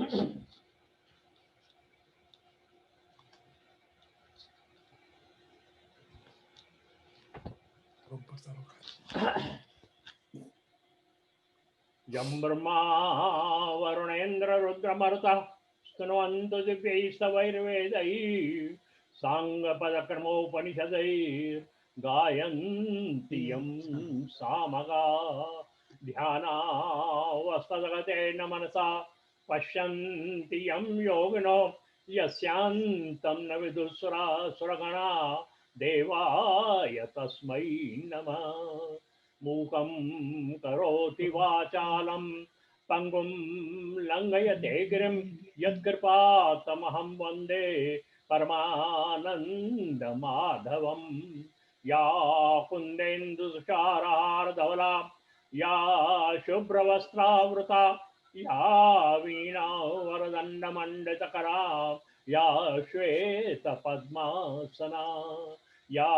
यं ब्रह्मा वरुणेन्द्र रुद्रमरुतः स्तुन्वन्तो दिव्यैस्तवैर्वेदैः साङ्गपदक्रमोपनिषदैर्गायन्ति यं सामगा ध्यानावस्थितेन मनसा पश्यन्ति यं योगिनो यस्यान्तं न विदुःसुरगणा देवाय तस्मै नमः। मूकं करोति वाचालं पंगुं लंघयते गिरिं यत्कृपातमहं वन्दे परमानन्दमाधवं। या कुन्देन्दुशारहारधवला या शुभ्रवस्त्रावृता या वीणावरदण्डमण्डितकरा या श्वेतपद्मासना या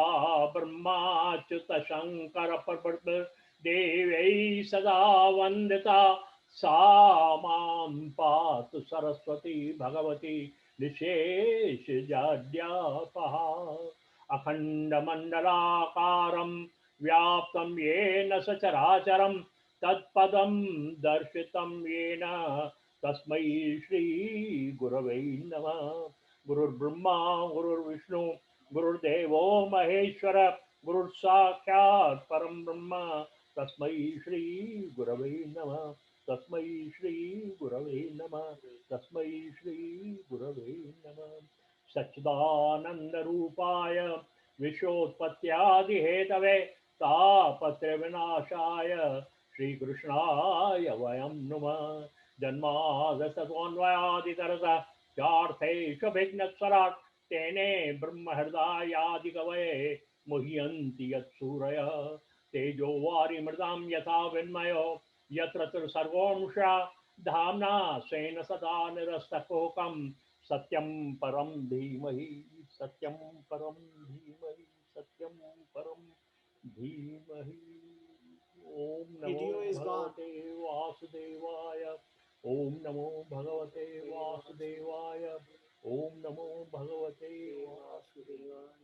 ब्रह्माच्युत शंकर प्रभृति देवै सदा वंदिता सा मां पातु सरस्वती भगवती निशेषजाड्यापहा। अखण्डमण्डलाकारं व्याप्तं येन सचराचरं तत्पदं दर्शितं येन तस्मै श्रीगुरवे नमः। गुरुर्ब्रह्मा गुरुर्विष्णु गुरुर्देवो महेश्वर गुरुर्साक्षात् परं ब्रह्म तस्मै श्री गुरवे नमः। तस्मै श्री गुरवे नमः। तस्मै श्री गुरवे नमः। सच्चिदानंद रूपाय विश्वोत्पत्त्यादिहेतवे तापत्रय विनाशाय श्रीकृष्णाय वयं नमः। जन्मादशतोऽन्वयादितरतः चार्थेष्वभिघ्नस्वराट् तेने ब्रह्महृदायादिकवये मुह्यन्ति यत्सूरयः। तेजो वारिमृदां यथा विन्मयो यत्र सर्वोंषा धाम्ना स्वेन सदा निरस्तकोकं सत्यं परं धीमहि। सत्यं परं धीमहि। सत्यं परं धीमहि। ओम नमो भगवते वासुदेवाय। ओम नमो भगवते वासुदेवाय। ओम नमो भगवते वासुदेवाय।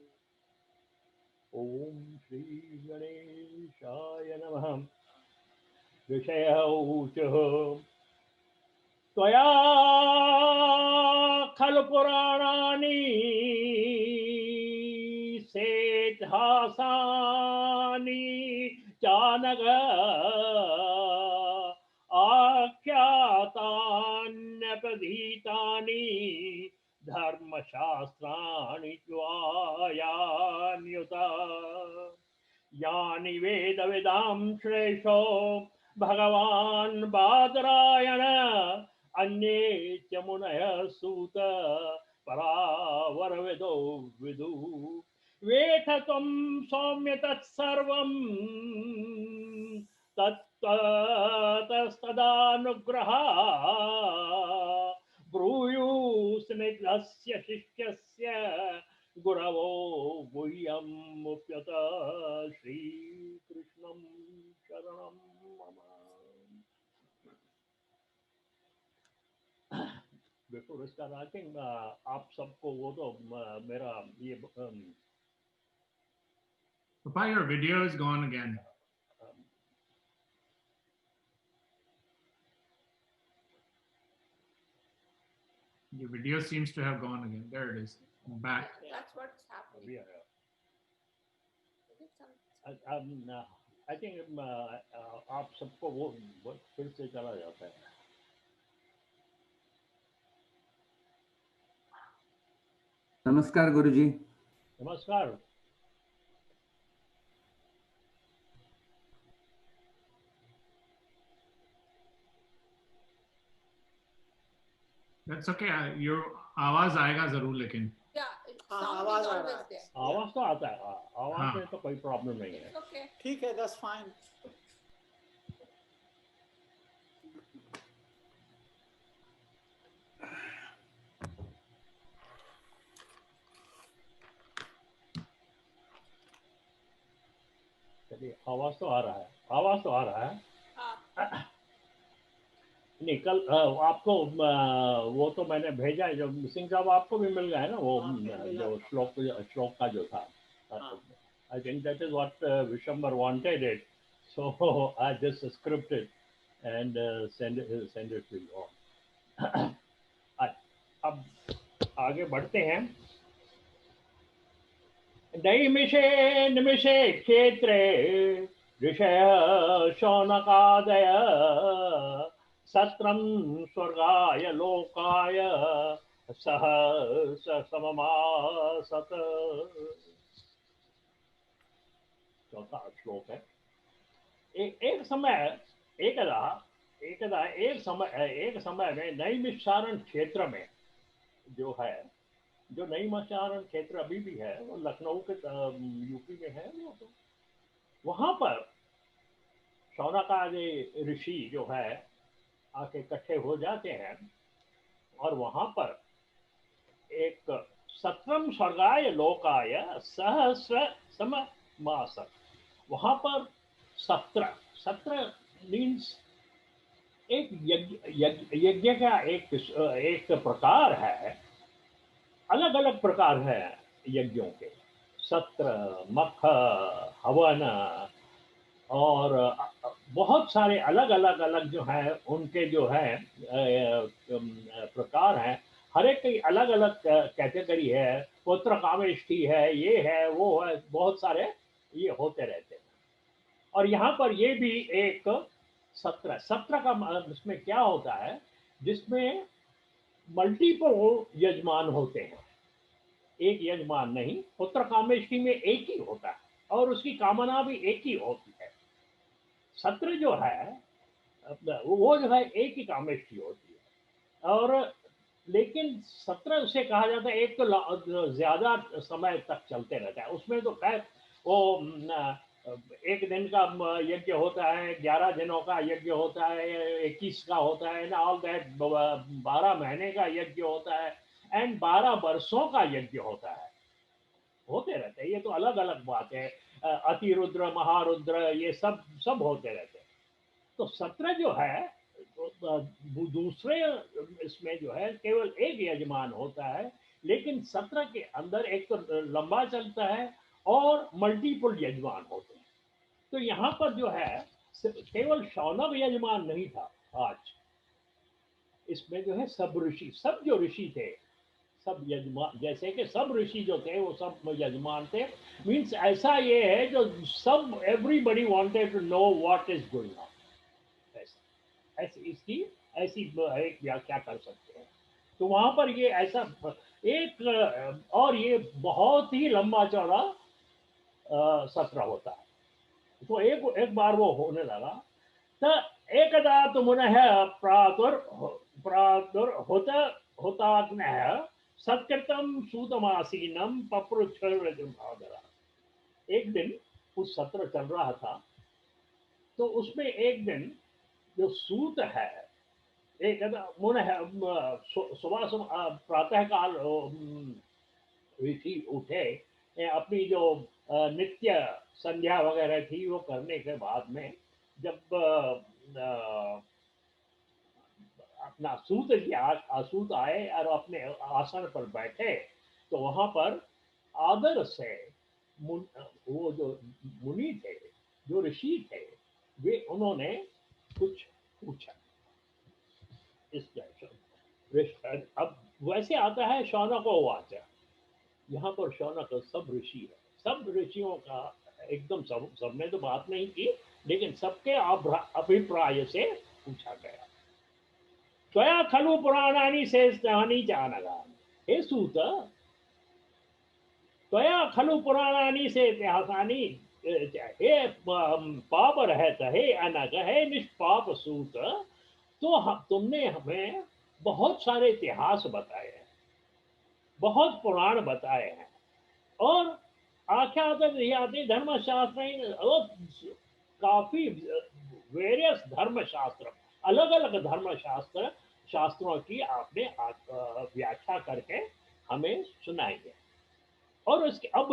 ओम श्री गणेशाय नमः। ऋषयः ऊचुः त्वया खलु पुराणानि सेद्हासानि जानग आख्यातान्यपधीतानि धर्मशास्त्राणि त्वयान्युत। यानि वेदविदां श्रेष्ठो भगवान् बादरायण अन्ये च मुनयः सूत परावरविदो विदुः। वेथ त्वं सौम्य तत्सर्वं तत्तस्तदानुग्रहात् ब्रूयुस्निग्धस्य शिष्यस्य गुरवो गुह्यमुप्यत श्रीकृष्णं शरणं मम। बिफोर स्टार्ट आई थिंक आप सबको वो तो मेरा ये Papa, your video is gone again. Your video seems to have gone again. There it is. Back. That's what's happening. Yeah. I think आप सबको वो फिर से चला जाता है। नमस्कार गुरुजी। नमस्कार। That's okay. Your आवाज आएगा जरूर लेकिन। आवाज आ रहा है। आवाज तो आता है। आवाज में तो कोई प्रॉब्लम नहीं है। ठीक है, that's fine. चलिए, आवाज तो आ रहा है। आवाज तो आ रहा है। नहीं कल आपको वो तो मैंने भेजा है, जो सिंह साहब आपको भी मिल गया है ना वो हाँ, मिला जो था। श्लोक का जो था. हाँ. I think that is what Vishambar wanted it. So I just script it and send it to you all. अब आगे बढ़ते हैं. नैमिषे निमिषे क्षेत्रे ऋषयः शौनकादय सत्रं स्वर्गाय लोकाय सह सममासत. चौथा श्लोक है. एक समय एक समय में नैमिषारण्य क्षेत्र में जो है, जो नैमिषारण्य क्षेत्र अभी भी है, वो लखनऊ के यूपी में है. वो तो वहां पर शौनकादि ऋषि जो है आके इकट्ठे हो जाते हैं और वहां पर एक सत्रम स्वर्गाय लोकाय सहस्र सममासत. वहां पर 17 मीन्स एक यज्ञ का एक प्रकार है. अलग अलग प्रकार है यज्ञों के. सत्र, मख, हवन और बहुत सारे अलग अलग जो है उनके जो है प्रकार हैं. हर एक की अलग अलग कैटेगरी है. पुत्र कामेष्टि है, ये है, वो है, बहुत सारे ये होते रहते हैं. और यहाँ पर ये भी एक सत्र का इसमें क्या होता है, जिसमें मल्टीपल यजमान होते हैं. एक यजमान नहीं, पुत्र कामेष्टि में एक ही होता है और उसकी कामना भी एक ही होती है. सत्र जो है वो जो है एक ही कामेष्टि होती है. और लेकिन सत्र उसे कहा जाता है, एक तो ज्यादा समय तक चलते रहता है. उसमें तो खैर वो एक दिन का यज्ञ होता है, 11 दिनों का यज्ञ होता है, 21 का होता है, ऑल दैट 12 महीने का यज्ञ होता है एंड 12 वर्षों का यज्ञ होता है. होते रहते हैं. ये तो अलग अलग बात है. अतिरुद्र, महारुद्र, ये सब होते रहते हैं. तो 17 जो है दूसरे इसमें जो है केवल एक यजमान होता है, लेकिन 17 के अंदर एक तो लंबा चलता है और मल्टीपल यजमान होते हैं. तो यहाँ पर जो है केवल शौनक यजमान नहीं था. आज इसमें जो है सब ऋषि, सब जो ऋषि थे, सब यजमान, जैसे कि सब ऋषि जो थे वो सब यजमान थे. मीन्स ऐसा ये है जो सब everybody wanted to know what is going on. ऐसी इसकी ऐसी एक व्याख्या कर सकते हैं. तो वहां पर ये ऐसा एक और ये बहुत ही लंबा चौड़ा सत्र होता है. तो एक बार वो होने लगा. तो एकदा तो मुनः प्रादुर्हुताग्नः सत्कृतं सूतमासीनं पपृच्छुर्वज्रभादरा. एक दिन उस सत्र चल रहा था, तो उसमें एक दिन जो सूत है, एक मुनः सुबह प्रातः काल ऋषि उठे, अपनी जो नित्य संध्या वगैरह थी वो करने के बाद में जब अपना सूत आए और अपने आसन पर बैठे, तो वहां पर आदर से वो जो मुनि थे, जो ऋषि थे, वे उन्होंने कुछ पूछा. इस अब वैसे आता है शौनकोवाच. यहाँ पर शौनक सब ऋषि है. सब ऋषियों का एकदम सब ने तो बात नहीं की, लेकिन सबके अभिप्राय से पूछा गया. त्वया खलु पुराणानि श्रेष्ठानि जानगा. हे सूत, त्वया खलु पुराणानि श्रेष्ठानि, हे पाप रहत, हे अनग, हे निष्पाप सूत, तो तुमने हमें बहुत सारे इतिहास बताए हैं, बहुत पुराण बताए हैं, और आख्याति धर्मशास्त्र, काफी वेरियस धर्मशास्त्र, अलग अलग शास्त्रों की आपने व्याख्या करके हमें सुनाई है. और उसके अब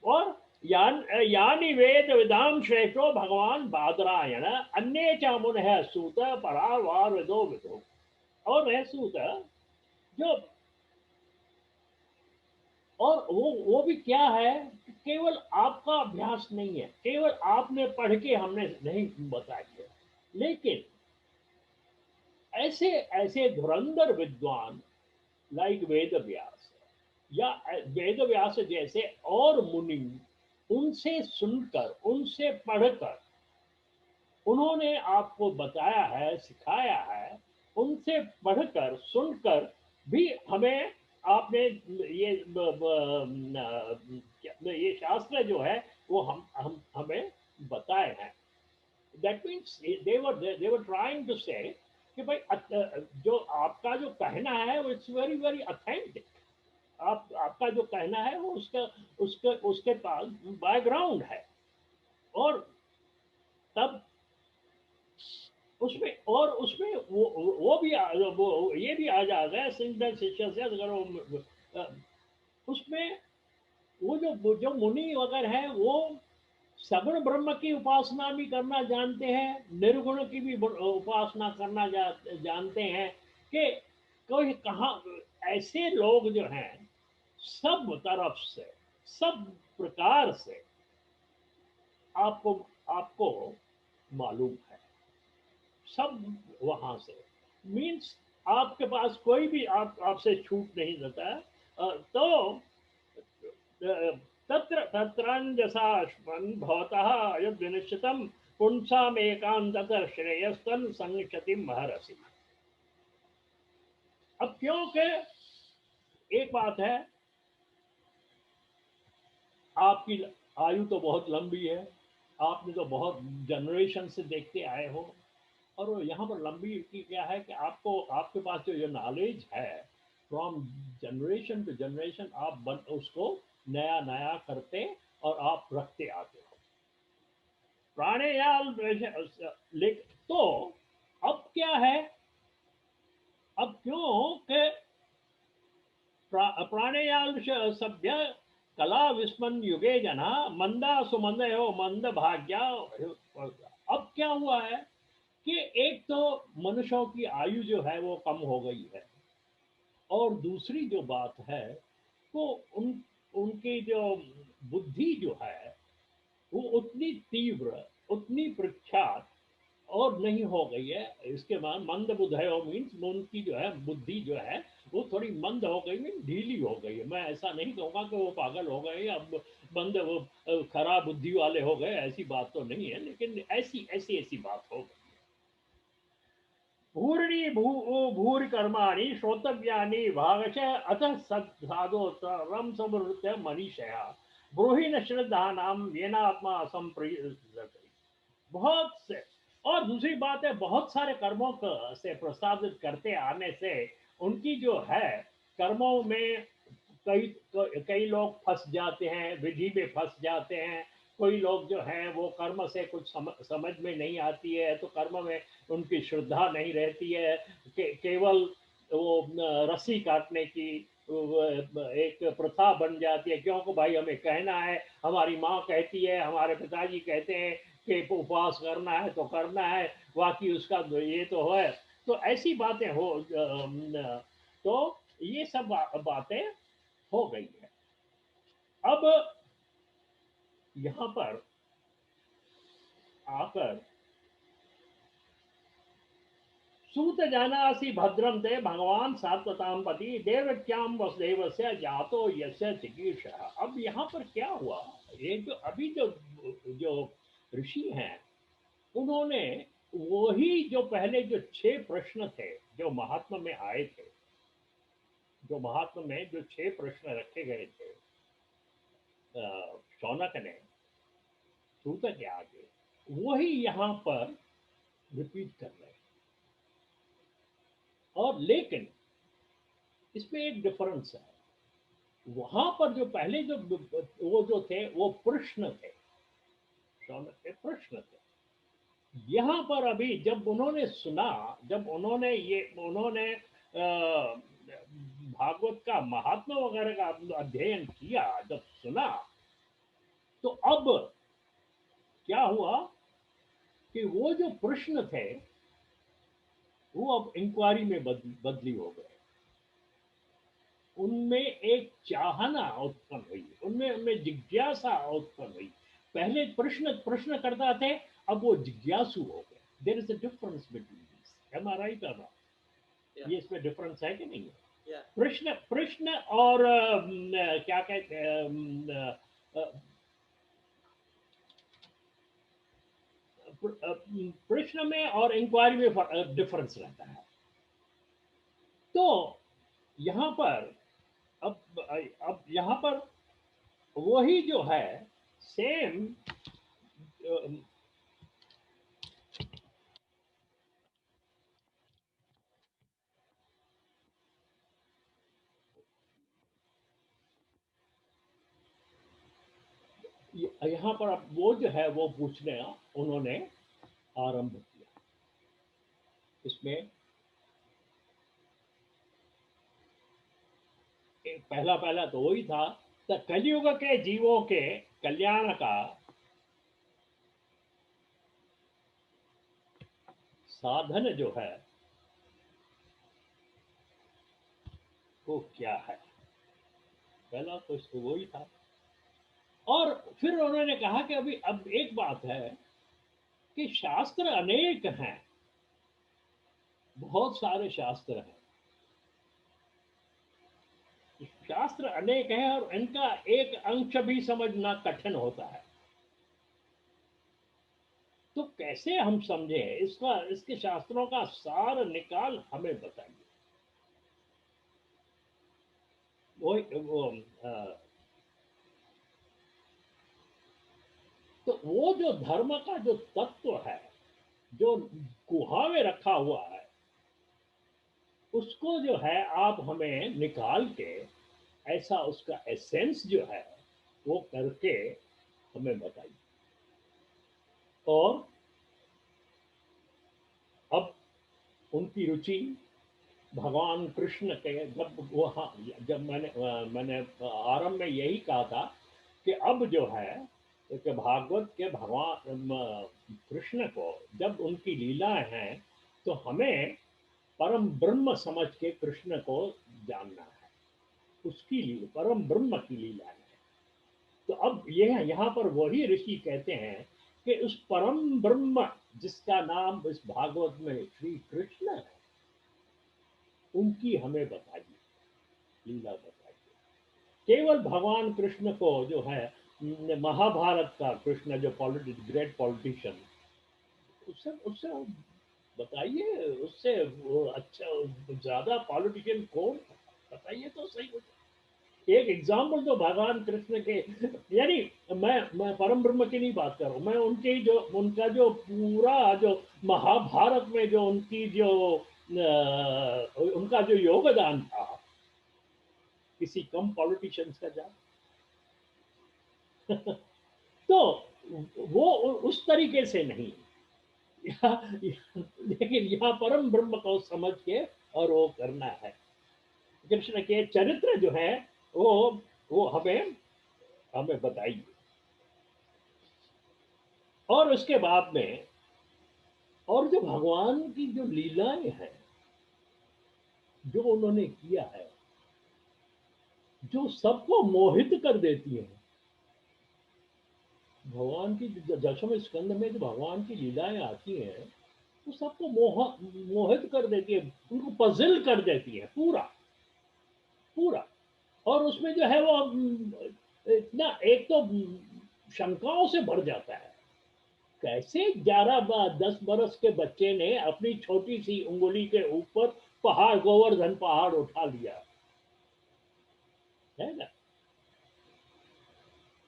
और यानी वेद विदाम श्रेष्ठो भगवान बादरायण अन्य च मुनः सूत परावार विदो विदो। और है सूत जो, और वो भी क्या है, केवल आपका अभ्यास नहीं है, केवल आपने पढ़ के हमने नहीं बताया, लेकिन ऐसे ऐसे धुरंधर विद्वान लाइक वेद व्यास या वेद व्यास जैसे और मुनि, उनसे सुनकर उनसे पढ़कर उन्होंने आपको बताया है, सिखाया है, उनसे पढ़कर सुनकर भी हमें आपने ये ये शास्त्र जो है वो हम हमें बताए हैं। That means they were trying to say कि भाई जो आपका जो कहना है वो इट्स वेरी वेरी ऑथेंटिक। आपका जो कहना है वो उसका उसके उसके पास बैकग्राउंड है। और तब उसमें, और उसमें वो भी वो ये भी आ जाएगा सिंगल शिष्य से, अगर वो उसमें वो जो मुनि वगैरह हैं वो सगुण ब्रह्म की उपासना भी करना जानते हैं, निर्गुण की भी उपासना करना जानते हैं। कि कोई कहाँ ऐसे लोग जो हैं सब तरफ से, सब प्रकार से आपको आपको मालूम है, सब वहां से। मीन्स आपके पास कोई भी आपसे छूट नहीं देता है। तो तत्र तत्रांजसाश्वन् भवतः यद् विनिश्चितं पुंसामेकान्ततः श्रेयस्तन् संगतिं महर्षि। अब क्योंकि एक बात है, आपकी आयु तो बहुत लंबी है, आपने तो बहुत जनरेशन से देखते आए हो, और यहाँ पर लंबी की क्या है कि आपको, आपके पास जो ये नॉलेज है फ्रॉम जनरेशन टू जनरेशन, आप उसको नया नया करते और आप रखते आते हो। प्राणेयाल तो अब क्या है, अब क्यों कि प्राणेयाल सभ्य कला विस्मन युगे जना मंदा सुमंदयो मंद भाग्या। अब क्या हुआ है कि एक तो मनुष्यों की आयु जो है वो कम हो गई है, और दूसरी जो बात है वो उनकी जो बुद्धि जो है वो उतनी तीव्र, उतनी प्रख्यात और नहीं हो गई है। इसके बाद मंद बुद्धयो मीन्स उनकी जो है बुद्धि जो है वो थोड़ी मंद हो गई, मीन ढीली हो गई है। मैं ऐसा नहीं कहूँगा कि वो पागल हो गए, अब मंद वो खराब बुद्धि वाले हो गए, ऐसी बात तो नहीं है, लेकिन ऐसी ऐसी ऐसी बात हो गई। भूरि भूरि कर्माणि श्रोतव्यानि भागश अतः साधोतरम समृत्य मनीषया ब्रूहि न श्रद्धा नाम येनात्मा संप्रयुज्यते। बहुत से, और दूसरी बात है बहुत सारे कर्मों से प्रसादित करते आने से उनकी जो है कर्मों में कई कई लोग फंस जाते हैं, विधि में फंस जाते हैं। कोई लोग जो हैं वो कर्म से कुछ समझ में नहीं आती है, तो कर्म में उनकी श्रद्धा नहीं रहती है। केवल वो रस्सी काटने की एक प्रथा बन जाती है, क्योंकि भाई हमें कहना है, हमारी माँ कहती है, हमारे पिताजी कहते हैं कि उपवास करना है तो करना है, बाकी उसका ये तो है। तो ऐसी बातें हो, तो ये सब बातें हो गई है। अब यहां पर आकर सूत जानासी भद्रम ते भगवान सात्वताम पति देवक्याम वसुदेव से जातो यस्य चिकीर्षः। अब यहाँ पर क्या हुआ, ये जो अभी जो ऋषि हैं उन्होंने वही जो पहले जो 6 प्रश्न थे जो महात्मा में आए थे, जो महात्मा में जो 6 प्रश्न रखे गए थे शौनक ने सूत के आगे, वही यहाँ पर रिपीट कर रहे हैं। और लेकिन इसमें एक डिफरेंस है, वहां पर जो पहले जो वो जो थे वो प्रश्न थे, शौनक के प्रश्न थे। यहाँ पर अभी जब उन्होंने सुना, जब उन्होंने भागवत का महात्मा वगैरह का अध्ययन किया, जब सुना, तो अब क्या हुआ कि वो जो प्रश्न थे वो अब इंक्वायरी में बदली हो गए। उनमें एक चाहना उत्पन्न हुई, उनमें उनमें जिज्ञासा उत्पन्न हुई। पहले प्रश्न प्रश्न करता थे, अब वो जिज्ञासु हो गए। There is a difference between this. Am I right और नॉट? ये इसमें डिफरेंस है कि नहीं है? प्रश्न प्रश्न और क्या कहते हैं, प्रश्न में और इंक्वायरी में डिफरेंस रहता है। तो यहाँ पर अब यहाँ पर वही जो है सेम यहाँ पर अब वो जो है वो पूछने उन्होंने आरंभ किया। इसमें पहला पहला तो वही था, तो कलयुग के जीवों के कल्याण का साधन जो है वो क्या है। पहला तो वही था। और फिर उन्होंने कहा कि अभी अब एक बात है कि शास्त्र अनेक हैं, बहुत सारे शास्त्र हैं, शास्त्र अनेक हैं और इनका एक अंश भी समझना कठिन होता है। तो कैसे हम समझे इसका, इसके शास्त्रों का सार निकाल हमें बताइए। तो वो जो धर्म का जो तत्व है, जो गुहा में रखा हुआ है, उसको जो है आप हमें निकाल के ऐसा उसका एसेंस जो है वो करके हमें बताइए। और अब उनकी रुचि भगवान कृष्ण के, जब मैंने आरंभ में यही कहा था कि अब जो है कि भागवत के भगवान कृष्ण को जब उनकी लीलाएं हैं तो हमें परम ब्रह्म समझ के कृष्ण को जानना है, उसकी लीला परम ब्रह्म की लीला है। तो अब यह यहाँ पर वही ऋषि कहते हैं कि उस परम ब्रह्म जिसका नाम इस भागवत में श्री कृष्ण है, उनकी हमें बताइए, लीला बताइए। केवल भगवान कृष्ण को जो है महाभारत का कृष्ण जो ग्रेट पॉलिटिशियन, उससे उससे बताइए, उससे वो अच्छा ज्यादा पॉलिटिशियन कौन बताइए तो सही हो। एक एग्जाम्पल तो भगवान कृष्ण के, यानी मैं परम ब्रह्म की नहीं बात कर रहा हूँ, मैं उनके जो उनका जो पूरा जो महाभारत में जो उनकी जो उनका जो योगदान था, किसी कम पॉलिटिशियंस का जा तो वो उस तरीके से नहीं, लेकिन यहाँ परम ब्रह्म को समझ के और वो करना है। कृष्ण के चरित्र जो है वो हमें हमें बताइए। और उसके बाद में और जो भगवान की जो लीलाएं हैं जो उन्होंने किया है, जो सबको मोहित कर देती है। भगवान की दशम स्कंद में जो भगवान की लीलाएं आती हैं वो सबको मोहित कर देती है, उनको पजल कर देती है पूरा पूरा। और उसमें जो है वो इतना एक तो शंकाओं से भर जाता है। कैसे 10 बरस के बच्चे ने अपनी छोटी सी उंगली के ऊपर पहाड़, गोवर्धन पहाड़ उठा लिया है ना।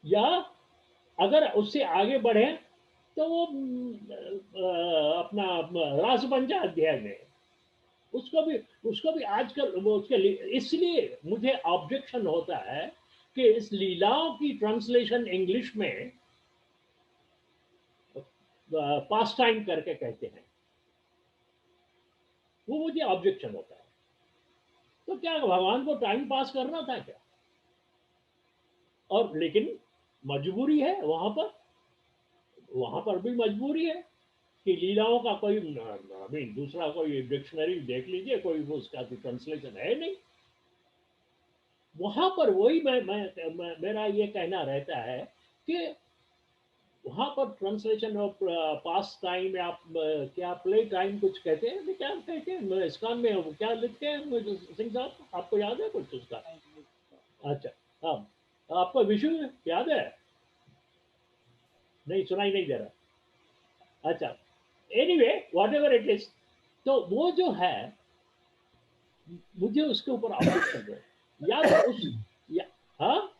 या अगर उससे आगे बढ़े तो वो अपना रासपंचा अध्याय में उसको भी आजकल वो उसके इसलिए मुझे ऑब्जेक्शन होता है कि इस लीलाओं की ट्रांसलेशन इंग्लिश में पास टाइम करके कहते हैं, वो मुझे ऑब्जेक्शन होता है। तो क्या भगवान को टाइम पास करना था क्या? और लेकिन मजबूरी है वहां पर भी मजबूरी है कि लीलाओं का कोई दूसरा कोई डिक्शनरी देख लीजिए, कोई उसका ट्रांसलेशन है नहीं वहां पर। वही मेरा ये कहना रहता है कि वहां पर ट्रांसलेशन ऑफ पास टाइम या क्या प्ले टाइम कुछ कहते हैं, क्या कहते हैं इसकान में, वो क्या लिखते हैं सिंह साहब, आपको याद है कुछ उसका? अच्छा, हाँ, आपको विषय याद है? नहीं, सुनाई नहीं दे रहा। अच्छा, anyway what ever it is, तो वो जो है मुझे उसके ऊपर ऑब्जेक्शन है, या तो उस या, हाँ,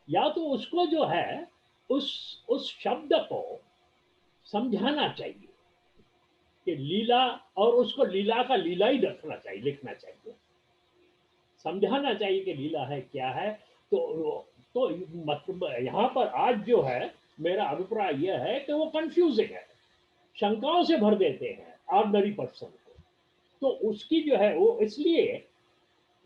या तो उसको जो है उस शब्द को समझाना चाहिए कि लीला, और उसको लीला का लीला ही रखना चाहिए, लिखना चाहिए, समझाना चाहिए कि लीला है क्या है। तो मतलब यहाँ पर आज जो है मेरा अभिप्राय यह है कि वो कंफ्यूजिंग है, शंकाओं से भर देते हैं ऑर्डिनरी पर्सन को। तो उसकी जो है वो इसलिए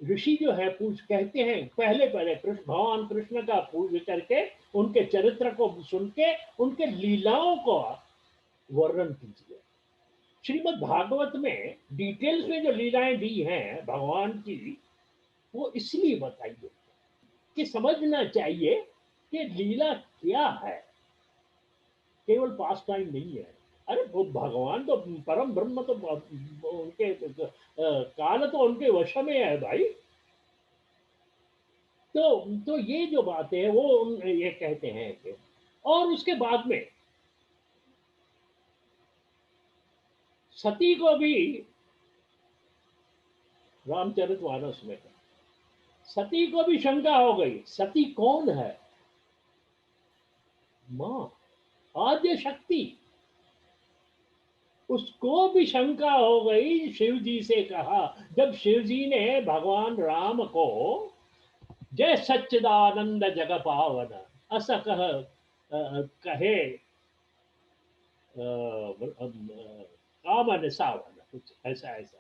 ऋषि जो है पूछ कहते हैं, पहले पहले कृष्ण, भगवान कृष्ण का पूज करके उनके चरित्र को सुन के उनके लीलाओं को वर्णन कीजिए। श्रीमद् भागवत में डिटेल्स में जो लीलाएं दी हैं भगवान की, वो इसलिए बताइए कि समझना चाहिए कि लीला क्या है, केवल पास टाइम नहीं है। अरे वो भगवान तो परम ब्रह्म, तो उनके काल तो उनके वश में है भाई। तो ये जो बातें हैं वो ये कहते हैं कि, और उसके बाद में सती को भी रामचरितमानस में सती को भी शंका हो गई, सती कौन है? मां, आद्य शक्ति। उसको भी शंका हो गई, शिव जी से कहा, जब शिव जी ने भगवान राम को जय सच्चिदानंद जग पावन अस कहे कामन सावन, कुछ ऐसा ऐसा,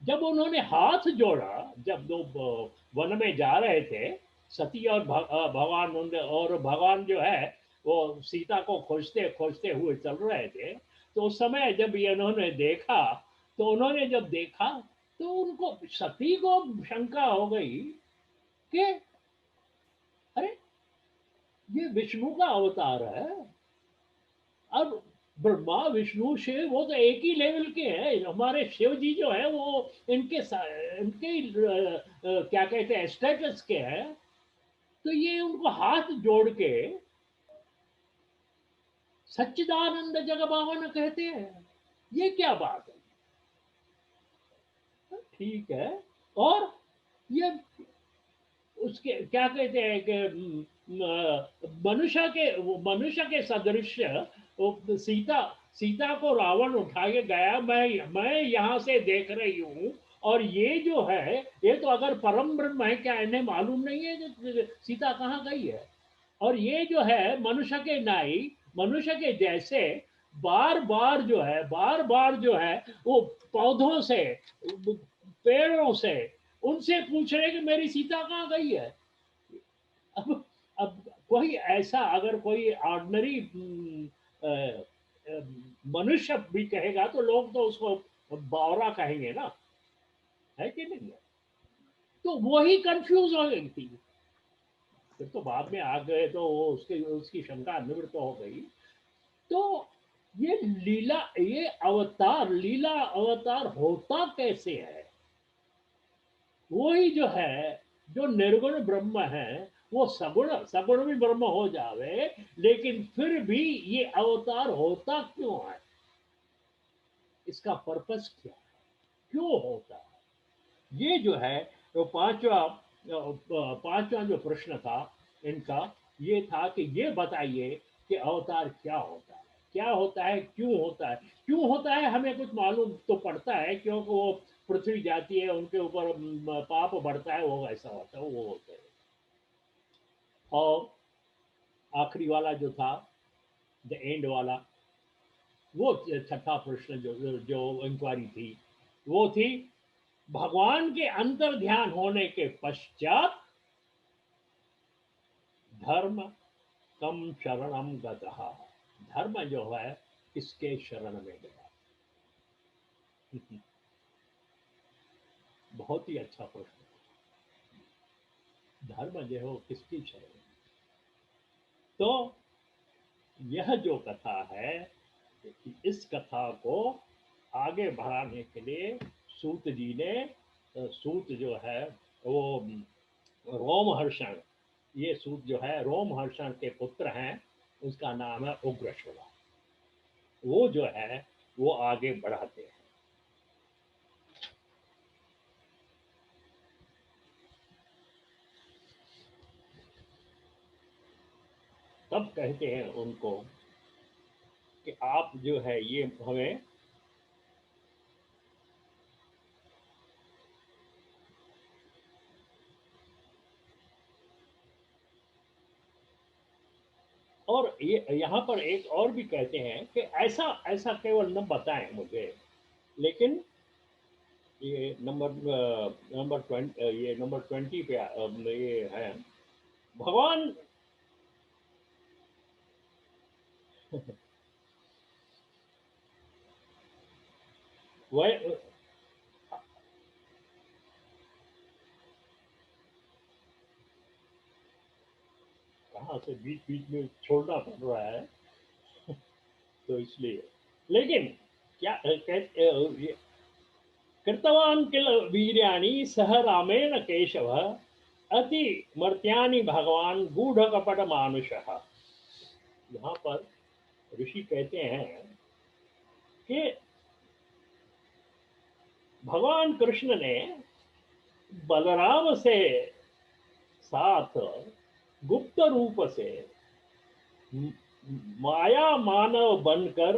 जब उन्होंने हाथ जोड़ा, जब दो वन में जा रहे थे सती और भगवान, और भगवान जो है वो सीता को खोजते खोजते हुए चल रहे थे, तो उस समय जब ये उन्होंने देखा, तो उन्होंने जब देखा तो उनको, सती को शंका हो गई कि अरे ये विष्णु का अवतार है। अब ब्रह्मा विष्णु शिव वो तो एक ही लेवल के हैं, हमारे शिव जी जो है वो इनके क्या कहते हैं स्टेटस के हैं। तो ये उनको हाथ जोड़ के सच्चिदानंद जगभावन कहते हैं, ये क्या बात है? ठीक है, और ये उसके क्या कहते हैं कि मनुष्य के सदृश सीता सीता को रावण उठा के गया, मैं यहाँ से देख रही हूँ, और ये जो है ये तो अगर परम ब्रह्म है, क्या इन्हें मालूम नहीं है कि सीता कहाँ गई है? और ये जो है मनुष्य के नाई, मनुष्य के जैसे बार बार जो है वो पौधों से, पेड़ों से, उनसे पूछ रहे कि मेरी सीता कहाँ गई है। अब कोई ऐसा अगर कोई ऑर्डिनरी मनुष्य भी कहेगा तो लोग तो उसको बावरा कहेंगे ना, है कि नहीं है? तो वही कंफ्यूज हो गई थी, फिर तो बाद में आ गए तो उसकी शंका निवृत्त हो गई। तो ये लीला, ये अवतार, लीला अवतार होता कैसे है? वही जो है, जो निर्गुण ब्रह्म है, वो सगुण सगुण भी ब्रह्म हो जावे, लेकिन फिर भी ये अवतार होता क्यों है? इसका पर्पस क्या है, क्यों होता है? ये जो है तो पांचवा जो प्रश्न था इनका, ये था कि ये बताइए कि अवतार क्या होता है, क्या होता है, क्यों होता है? क्यों होता है हमें कुछ मालूम तो पड़ता है, क्योंकि वो पृथ्वी जाती है, उनके ऊपर पाप बढ़ता है, वो ऐसा होता है, वो होता है। और आखिरी वाला जो था, द एंड वाला, वो छठा प्रश्न जो इंक्वायरी थी, वो थी भगवान के अंतर ध्यान होने के पश्चात धर्म, कम शरणम गतः, धर्म जो है किसके शरण में गया? बहुत ही अच्छा प्रश्न। धर्म जो है किसकी शरण में? तो यह जो कथा है, इस कथा को आगे बढ़ाने के लिए सूत जी ने, सूत जो है वो रोमहर्षण, ये सूत जो है रोमहर्षण के पुत्र हैं, उसका नाम है उग्रश्रवा। वो जो है वो आगे बढ़ाते हैं। तब कहते हैं उनको कि आप जो है ये हमें और ये यहाँ पर एक और भी कहते हैं कि ऐसा ऐसा केवल न बताएं मुझे, लेकिन ये नंबर 20, ये नंबर 20 पे ये है भगवान। वह कहाँ से बीच बीच में छोड़ना पड़ रहा है, तो इसलिए। लेकिन क्या कहते, कृतवान किल वीर्याणि सह रामेण केशव अति मर्त्यानि भगवान गूढ़ कपट मानुषः। यहाँ पर ऋषि कहते हैं कि भगवान कृष्ण ने बलराम से साथ गुप्त रूप से माया मानव बनकर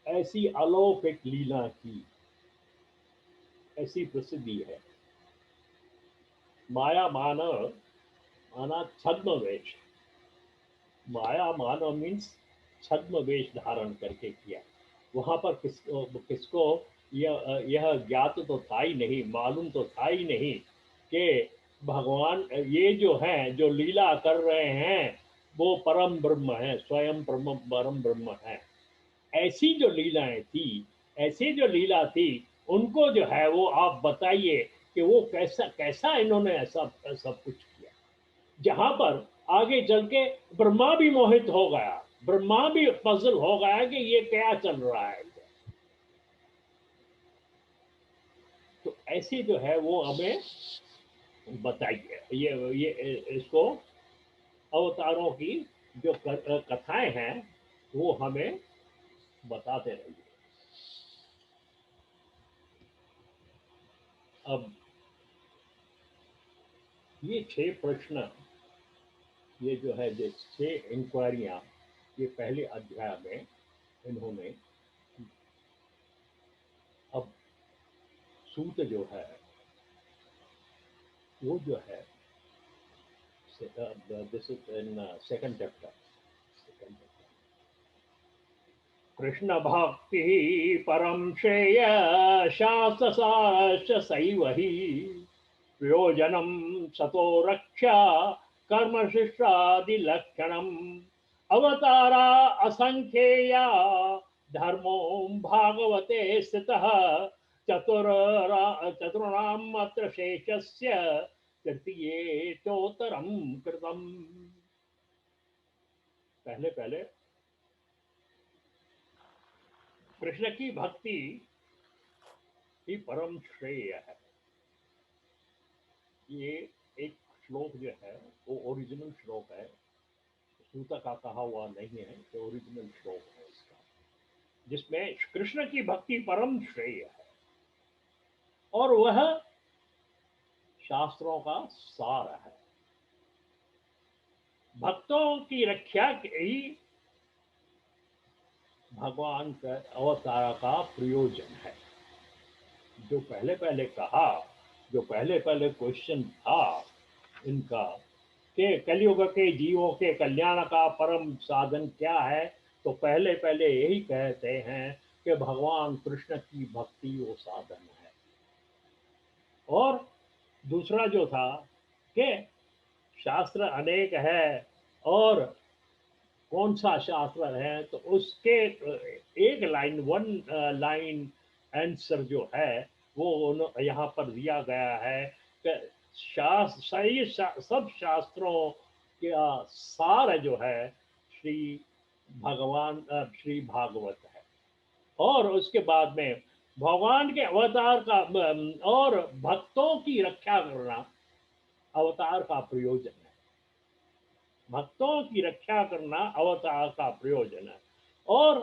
ऐसी अलौकिक लीला की, ऐसी प्रसिद्धि है। माया मानव माना छद्म वेश, माया मानव मीन्स छद्म वेश धारण करके किया। वहां पर किसको यह ज्ञात तो था ही नहीं, मालूम तो था ही नहीं कि भगवान ये जो हैं, जो लीला कर रहे हैं, वो परम ब्रह्म है, स्वयं परम ब्रह्म है। ऐसी जो लीलाएं थी, ऐसी जो लीला थी, उनको जो है वो आप बताइए कि वो कैसा कैसा इन्होंने ऐसा सब कुछ किया, जहां पर आगे चल के ब्रह्मा भी मोहित हो गया, ब्रह्मा भी पजल हो गया कि ये क्या चल रहा है। तो ऐसे जो है वो हमें बताइए, ये इसको अवतारों की जो कथाएं हैं वो हमें बताते रहिए। अब ये 6 प्रश्न, ये जो है जो 6 इंक्वायरियां, ये पहले अध्याय में इन्होंने। अब सूत जो है वो जो है this is in second chapter. Krishna भक्ति परम श्रेय शास्त्र सैव ही प्रयोजनम सतो रक्षा कर्म शिष्टादि लक्षणम अवतारा असंख्येया धर्मो भागवते स्थितः चतुर्णाम अत्र शेषस्य तृतीयेतोत्तरम कृतम। पहले पहले कृष्ण की भक्ति ही परम श्रेय है। ये एक श्लोक जो है वो ओरिजिनल श्लोक है, सूता का कहा हुआ नहीं है, तो ओरिजिनल श्लोक है इसका, जिसमें कृष्ण की भक्ति परम श्रेय है और वह शास्त्रों का सार है। भक्तों की रक्षा ही भगवान का अवतार का प्रयोजन है। जो पहले पहले कहा, जो पहले पहले क्वेश्चन था इनका कि कलयुग के जीवों के कल्याण का परम साधन क्या है, तो पहले पहले यही कहते हैं कि भगवान कृष्ण की भक्ति वो साधन है। और दूसरा जो था कि शास्त्र अनेक है और कौन सा शास्त्र है, तो उसके एक लाइन, वन लाइन आंसर जो है वो यहाँ पर दिया गया है कि सब शास्त्रों का सार जो है श्री श्री भागवत है। और उसके बाद में भगवान के अवतार का और भक्तों की रक्षा करना अवतार का प्रयोजन है। भक्तों की रक्षा करना अवतार का प्रयोजन है। और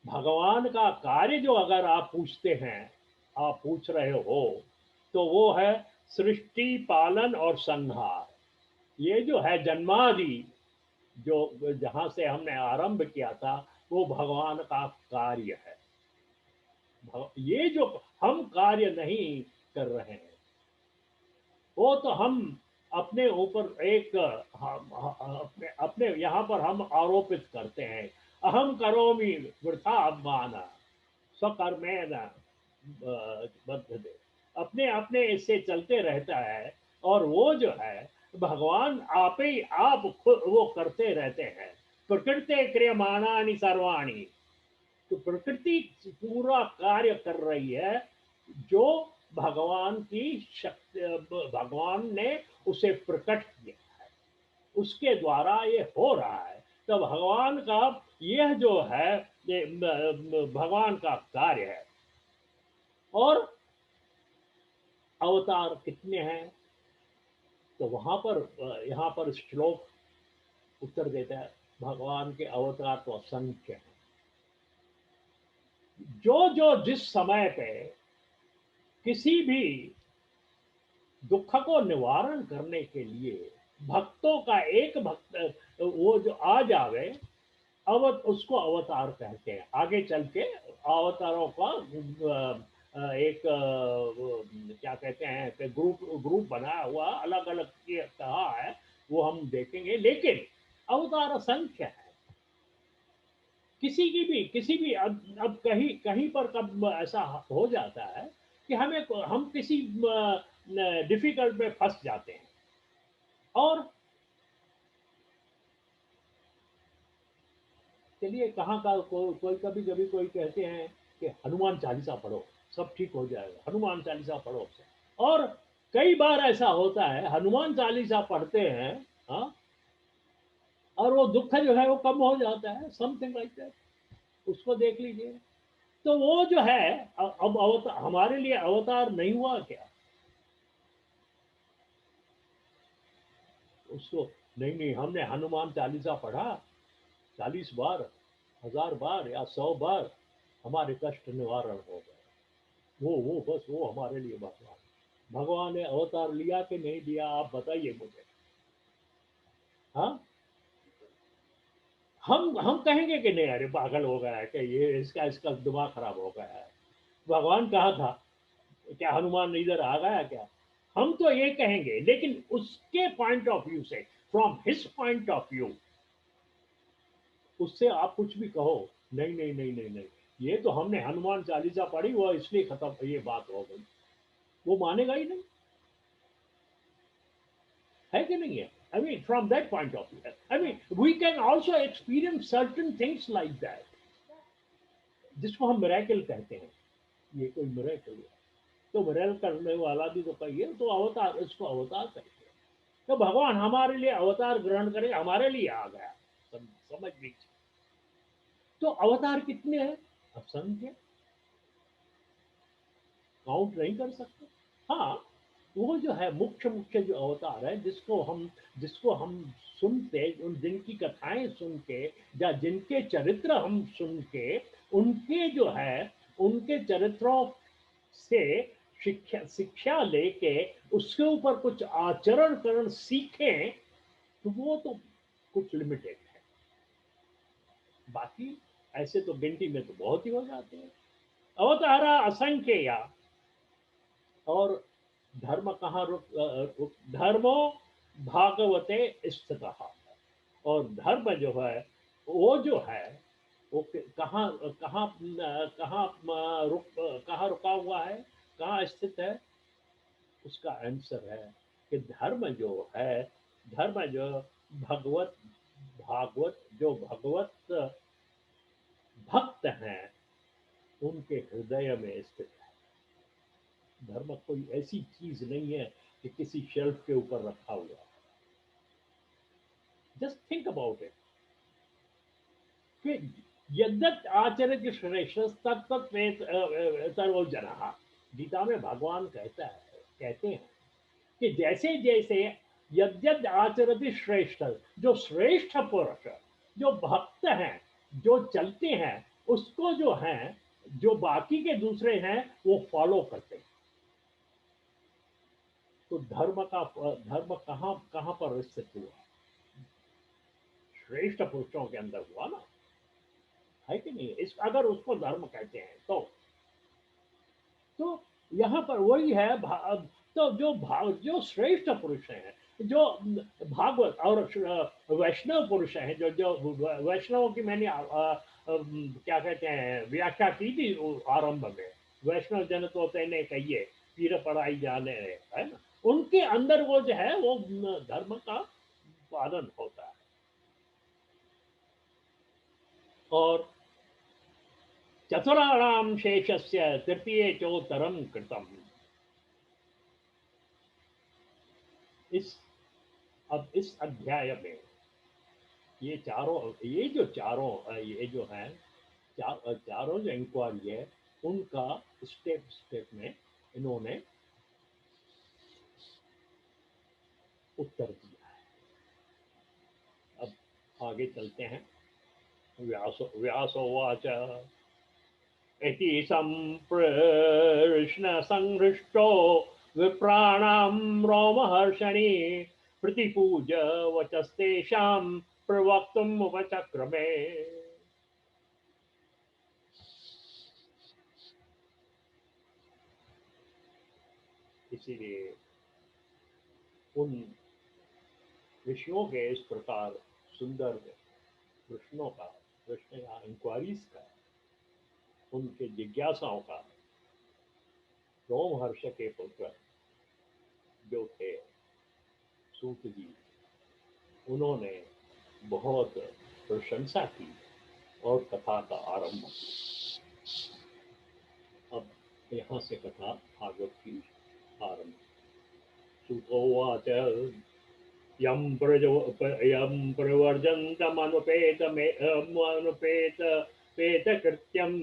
भगवान का कार्य जो अगर आप पूछते हैं, आप पूछ रहे हो, तो वो है सृष्टि, पालन और संहार। ये जो है जन्मादि, जो जहां से हमने आरंभ किया था, वो भगवान का कार्य है। ये जो हम कार्य नहीं कर रहे हैं, वो तो हम अपने ऊपर एक अपने अपने यहाँ पर हम आरोपित करते हैं। अहम करोमि वृथा मान स्वकर्मेण बद्धते। अपने अपने इससे चलते रहता है। और वो जो है भगवान आप ही आप खुद वो करते रहते हैं। प्रकृति क्रियमाणानि सर्वाणि। तो प्रकृति पूरा कार्य कर रही है जो भगवान की शक्ति, भगवान ने उसे प्रकट किया है, उसके द्वारा ये हो रहा है। तो भगवान का यह जो है ये भगवान का कार्य है। और अवतार कितने हैं, तो वहां पर यहाँ पर श्लोक उत्तर देता है, भगवान के अवतार तो असंख्य हैं। जो जो जिस समय पे किसी भी दुख को निवारण करने के लिए भक्तों का एक भक्त वो जो आ जावे, उसको अवतार कहते हैं। आगे चल के अवतारों का एक क्या कहते हैं कि ग्रुप बनाया हुआ अलग अलग कहा है, वो हम देखेंगे। लेकिन अवतार असंख्य है। किसी भी अब कहीं कहीं पर कब ऐसा हो जाता है कि हम किसी डिफिकल्ट में फंस जाते हैं। और चलिए कहाँ का कोई कभी कभी कोई कहते हैं कि हनुमान चालीसा पढ़ो सब ठीक हो जाएगा, हनुमान चालीसा पढ़ो। और कई बार ऐसा होता है हनुमान चालीसा पढ़ते हैं, हाँ, और वो दुख जो है वो कम हो जाता है, समथिंग लाइक दैट। उसको देख लीजिए। तो वो जो है अब अवतार हमारे लिए अवतार नहीं हुआ क्या? उसको नहीं नहीं, हमने हनुमान चालीसा पढ़ा 40 बार, 1000 बार या 100 बार, हमारे कष्ट निवारण हो गए। वो बस वो हमारे लिए भगवान ने अवतार लिया कि नहीं लिया, आप बताइए मुझे। हाँ, हम कहेंगे कि नहीं, अरे पागल हो गया है कि ये इसका दिमाग खराब हो गया है, भगवान कहा था, क्या हनुमान इधर आ गया क्या? हम तो ये कहेंगे। लेकिन उसके पॉइंट ऑफ व्यू से, from his point of view, उससे आप कुछ भी कहो, नहीं नहीं नहीं नहीं नहीं, ये तो हमने हनुमान चालीसा पढ़ी, वो इसलिए खत्म, ये बात हो गई, वो मानेगा ही नहीं। है कि नहीं है? I mean, from that point of view, I mean, we can also experience certain things like that, जिसको हम मिरेकल कहते हैं। ये कोई मिरेकल है, तो मिरेकल करने वाला भी तो कहिए, तो अवतार, इसको अवतार कहते हैं। तो भगवान हमारे लिए अवतार ग्रहण करे, हमारे लिए आ गया, समझ लीजिए। तो अवतार कितने हैं? असंख्य, काउंट नहीं कर सकते। हाँ, वो जो है मुख्य मुख्य जो अवतार है, जिसको हम सुनते, जिनकी कथाएं सुन के या जिनके चरित्र हम सुन के, उनके जो है उनके चरित्रों से शिक्षा लेके उसके ऊपर कुछ आचरण करण सीखें, तो वो तो कुछ लिमिटेड है। बाकी ऐसे तो गिनती में तो बहुत ही हो जाते हैं। अवतारा असंख्य या। और धर्म कहाँ धर्मो भागवते स्थित। और धर्म जो है वो जो है वो कहाँ कहाँ कहाँ कहाँ रुका हुआ है, कहाँ स्थित है? उसका आंसर है कि धर्म जो है, धर्म जो भगवत भागवत जो भगवत भक्त हैं उनके हृदय में स्थित है। धर्म कोई ऐसी चीज नहीं है कि किसी शेल्फ के ऊपर रखा हुआ। जस्ट थिंक अबाउट इट कि यद्यत् आचरित श्रेष्ठ तत्तत्वेतरो जनः। गीता में भगवान कहते हैं कि जैसे जैसे यद्यत् आचरति श्रेष्ठ, जो श्रेष्ठ पुरुष, जो भक्त हैं, जो चलते हैं, उसको जो हैं, जो बाकी के दूसरे हैं वो फॉलो करते हैं। तो धर्म कहां कहां पर विकसित हुआ? श्रेष्ठ पुरुषों के अंदर हुआ ना, है कि नहीं? इस अगर उसको धर्म कहते हैं तो यहाँ पर वही है। तो जो श्रेष्ठ पुरुष हैं, जो भागवत और वैष्णव पुरुष हैं, जो वैष्णवों की मैंने क्या कहते हैं व्याख्या की थी आरंभ में। वैष्णव जन तो तेने कहिए पीर पढ़ाई जाने, है ना? उनके अंदर वो जो है वो धर्म का पालन होता है। और चतुराणाम शेषस्य तृतीय चोत्तरम कृतम। इस अध्याय में ये जो है चारों जो इंक्वायरी है उनका स्टेप में इन्होंने उत्तर दिया है। अब आगे चलते हैं। व्यासोवाच इति संप्रश्न संहृष्टो विप्राणां रोमहर्षणि प्रतिपूज वचस्तेषां प्रवक्तुम् उपचक्रमे। इसीलिए उन ऋषियों के इस प्रकार सुंदर प्रश्न या इंक्वायरीज का, उनके जिज्ञासाओं का रोमहर्ष के पुत्र जो थे सूत जी, उन्होंने बहुत प्रशंसा की और कथा का आरंभ किया। अब यहाँ से कथा भागवत की आरंभ। सुतोवाच यं प्रवर्जन्तमनुपेतकृत्यं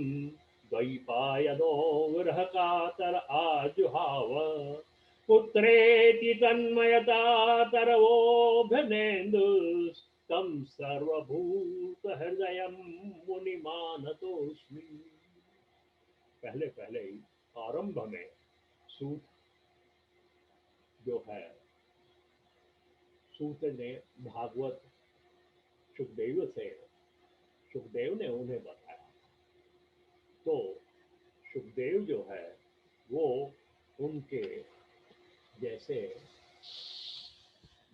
द्वैपायनो विरहकातर आजुहाव। पुत्रेति तन्मयतातरवोऽभिनेन्दुस्तं सर्वभूतहृदयं मुनिमानतोऽस्मि। पहले पहले ही आरंभ में सूत जो है, सूत ने भागवत सुखदेव ने उन्हें बताया। तो सुखदेव जो है वो उनके जैसे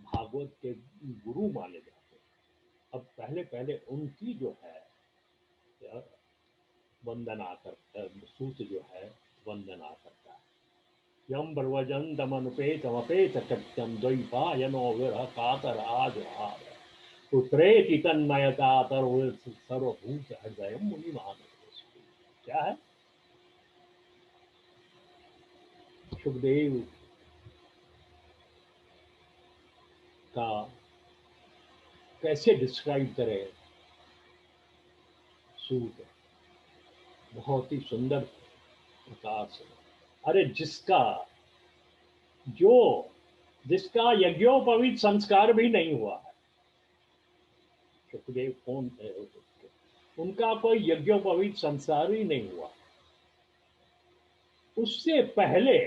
भागवत के गुरु माने जाते हैं। अब पहले पहले उनकी जो है वंदना करता, सूत जो है वंदना करता है। यम प्रव्रजन्तमनुपेतमपेतकृत्यं द्वैपायनो विरह कातर आजुहाव। पुत्रेति तन्मयतातरो सर्वभूत हृदय मुनिमानतोऽस्मि। क्या है? सुखदेव का कैसे डिस्क्राइब करें? सूत बहुत ही सुंदर प्रकार से, अरे जिसका यज्ञोपवीत संस्कार भी नहीं हुआ है। सुखदेव कौन थे? उनका कोई यज्ञोपवीत संस्कार ही नहीं हुआ। उससे पहले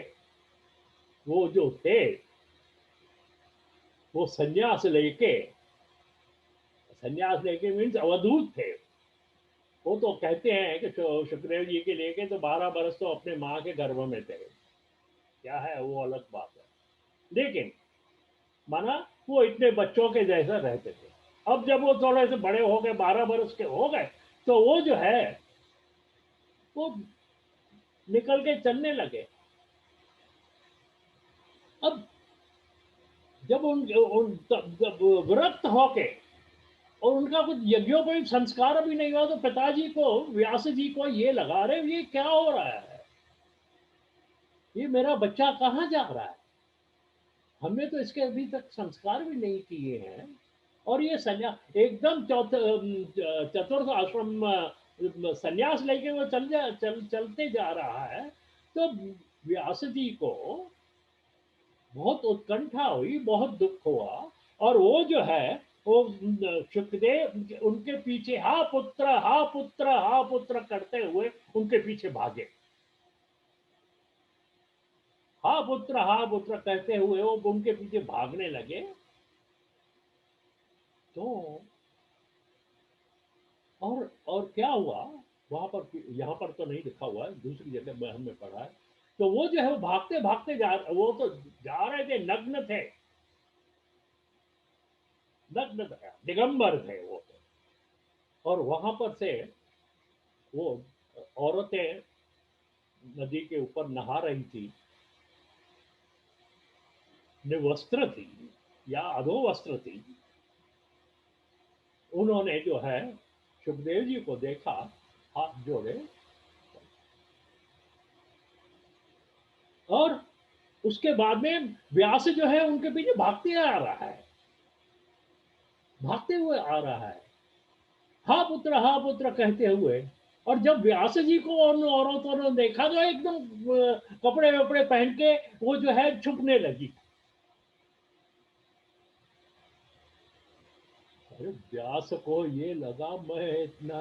वो जो थे वो संन्यास लेके मीन्स अवधूत थे। वो तो कहते हैं कि सुखदेव जी के लेके तो 12 बरस तो अपने माँ के गर्भ में थे। क्या है वो अलग बात है, लेकिन माना वो इतने बच्चों के जैसा रहते थे। अब जब वो थोड़े से बड़े हो गए, 12 बरस के हो गए, तो वो जो है वो निकल के चलने लगे। अब जब जब विरक्त होके और उनका कुछ यज्ञोपवीत संस्कार भी नहीं हुआ तो पिताजी को, व्यास जी को ये लगा रहे ये क्या हो रहा है, ये मेरा बच्चा कहाँ जा रहा है, हमने तो इसके अभी तक संस्कार भी नहीं किए हैं। और ये संन्यास एकदम चतुर्थ आश्रम संन्यास लेके वो चलते जा रहा है। तो व्यास जी को बहुत उत्कंठा हुई, बहुत दुख हुआ, और वो जो है वो शुकदेव उनके पीछे हा पुत्र हा पुत्र हा पुत्र करते हुए उनके पीछे भागे। हा पुत्र कहते हुए वो उनके पीछे भागने लगे। तो और क्या हुआ वहां पर, यहाँ पर तो नहीं लिखा हुआ है, दूसरी जगह में हमने पढ़ा है। तो वो जो है वो भागते भागते वो तो जा रहे थे, नग्न थे, नग्न थे, दिगंबर थे वो तो। और वहां पर से वो औरतें नदी के ऊपर नहा रही थी, निवस्त्र थी या अधो वस्त्र थी। उन्होंने जो है सुखदेव जी को देखा, हाथ जोड़े, और उसके बाद में व्यास जो है उनके पीछे भागते आ रहा है, भागते हुए आ रहा है, हा पुत्र कहते हुए। और जब व्यास जी को उन औरतों ने देखा तो एकदम कपड़े वपड़े पहन के वो जो है छुपने लगी। अरे व्यास को ये लगा मैं इतना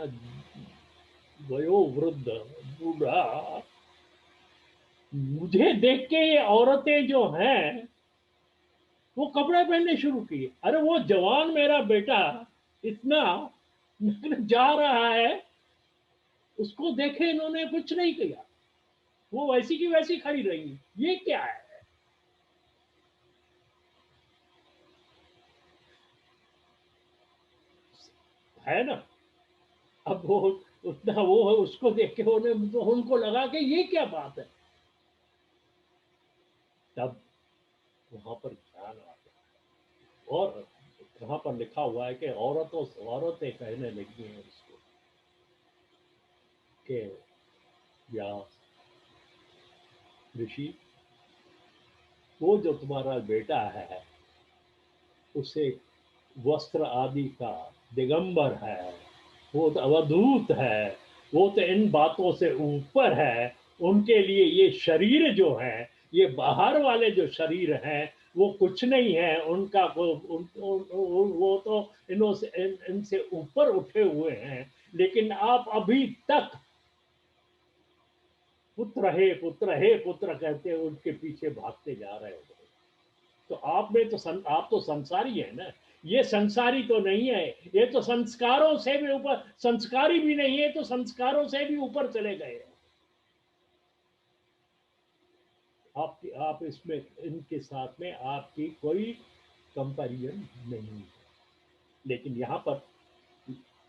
वयोवृद्ध बूढ़ा, मुझे देख के ये औरतें जो हैं वो कपड़े पहनने शुरू किए। अरे वो जवान मेरा बेटा इतना जा रहा है, उसको देखे इन्होंने कुछ नहीं किया, वो वैसी की वैसी खड़ी रही, ये क्या है ना। अब वो उतना वो उसको देख के उनको लगा कि ये क्या बात है। तब वहां पर ध्यान आ गया, और वहां पर लिखा हुआ है कि औरतें कहने लगी हैं उसको कि व्यास ऋषि, वो जो तुम्हारा बेटा है उसे वस्त्र आदि का दिगंबर है, वो तो अवधूत है, वो तो इन बातों से ऊपर है। उनके लिए ये शरीर जो है, ये बाहर वाले जो शरीर हैं वो कुछ नहीं है, उनका वो तो इनसे ऊपर उठे हुए हैं। लेकिन आप अभी तक पुत्र हे पुत्र कहते उनके पीछे भागते जा रहे हो। तो आप में तो आप तो संसारी है ना, ये संसारी तो नहीं है, ये तो संस्कारों से भी ऊपर, संस्कारी भी नहीं है तो संस्कारों से भी ऊपर चले गए। आप इसमें इनके साथ में आपकी कोई कंपैरिजन नहीं है। लेकिन यहाँ पर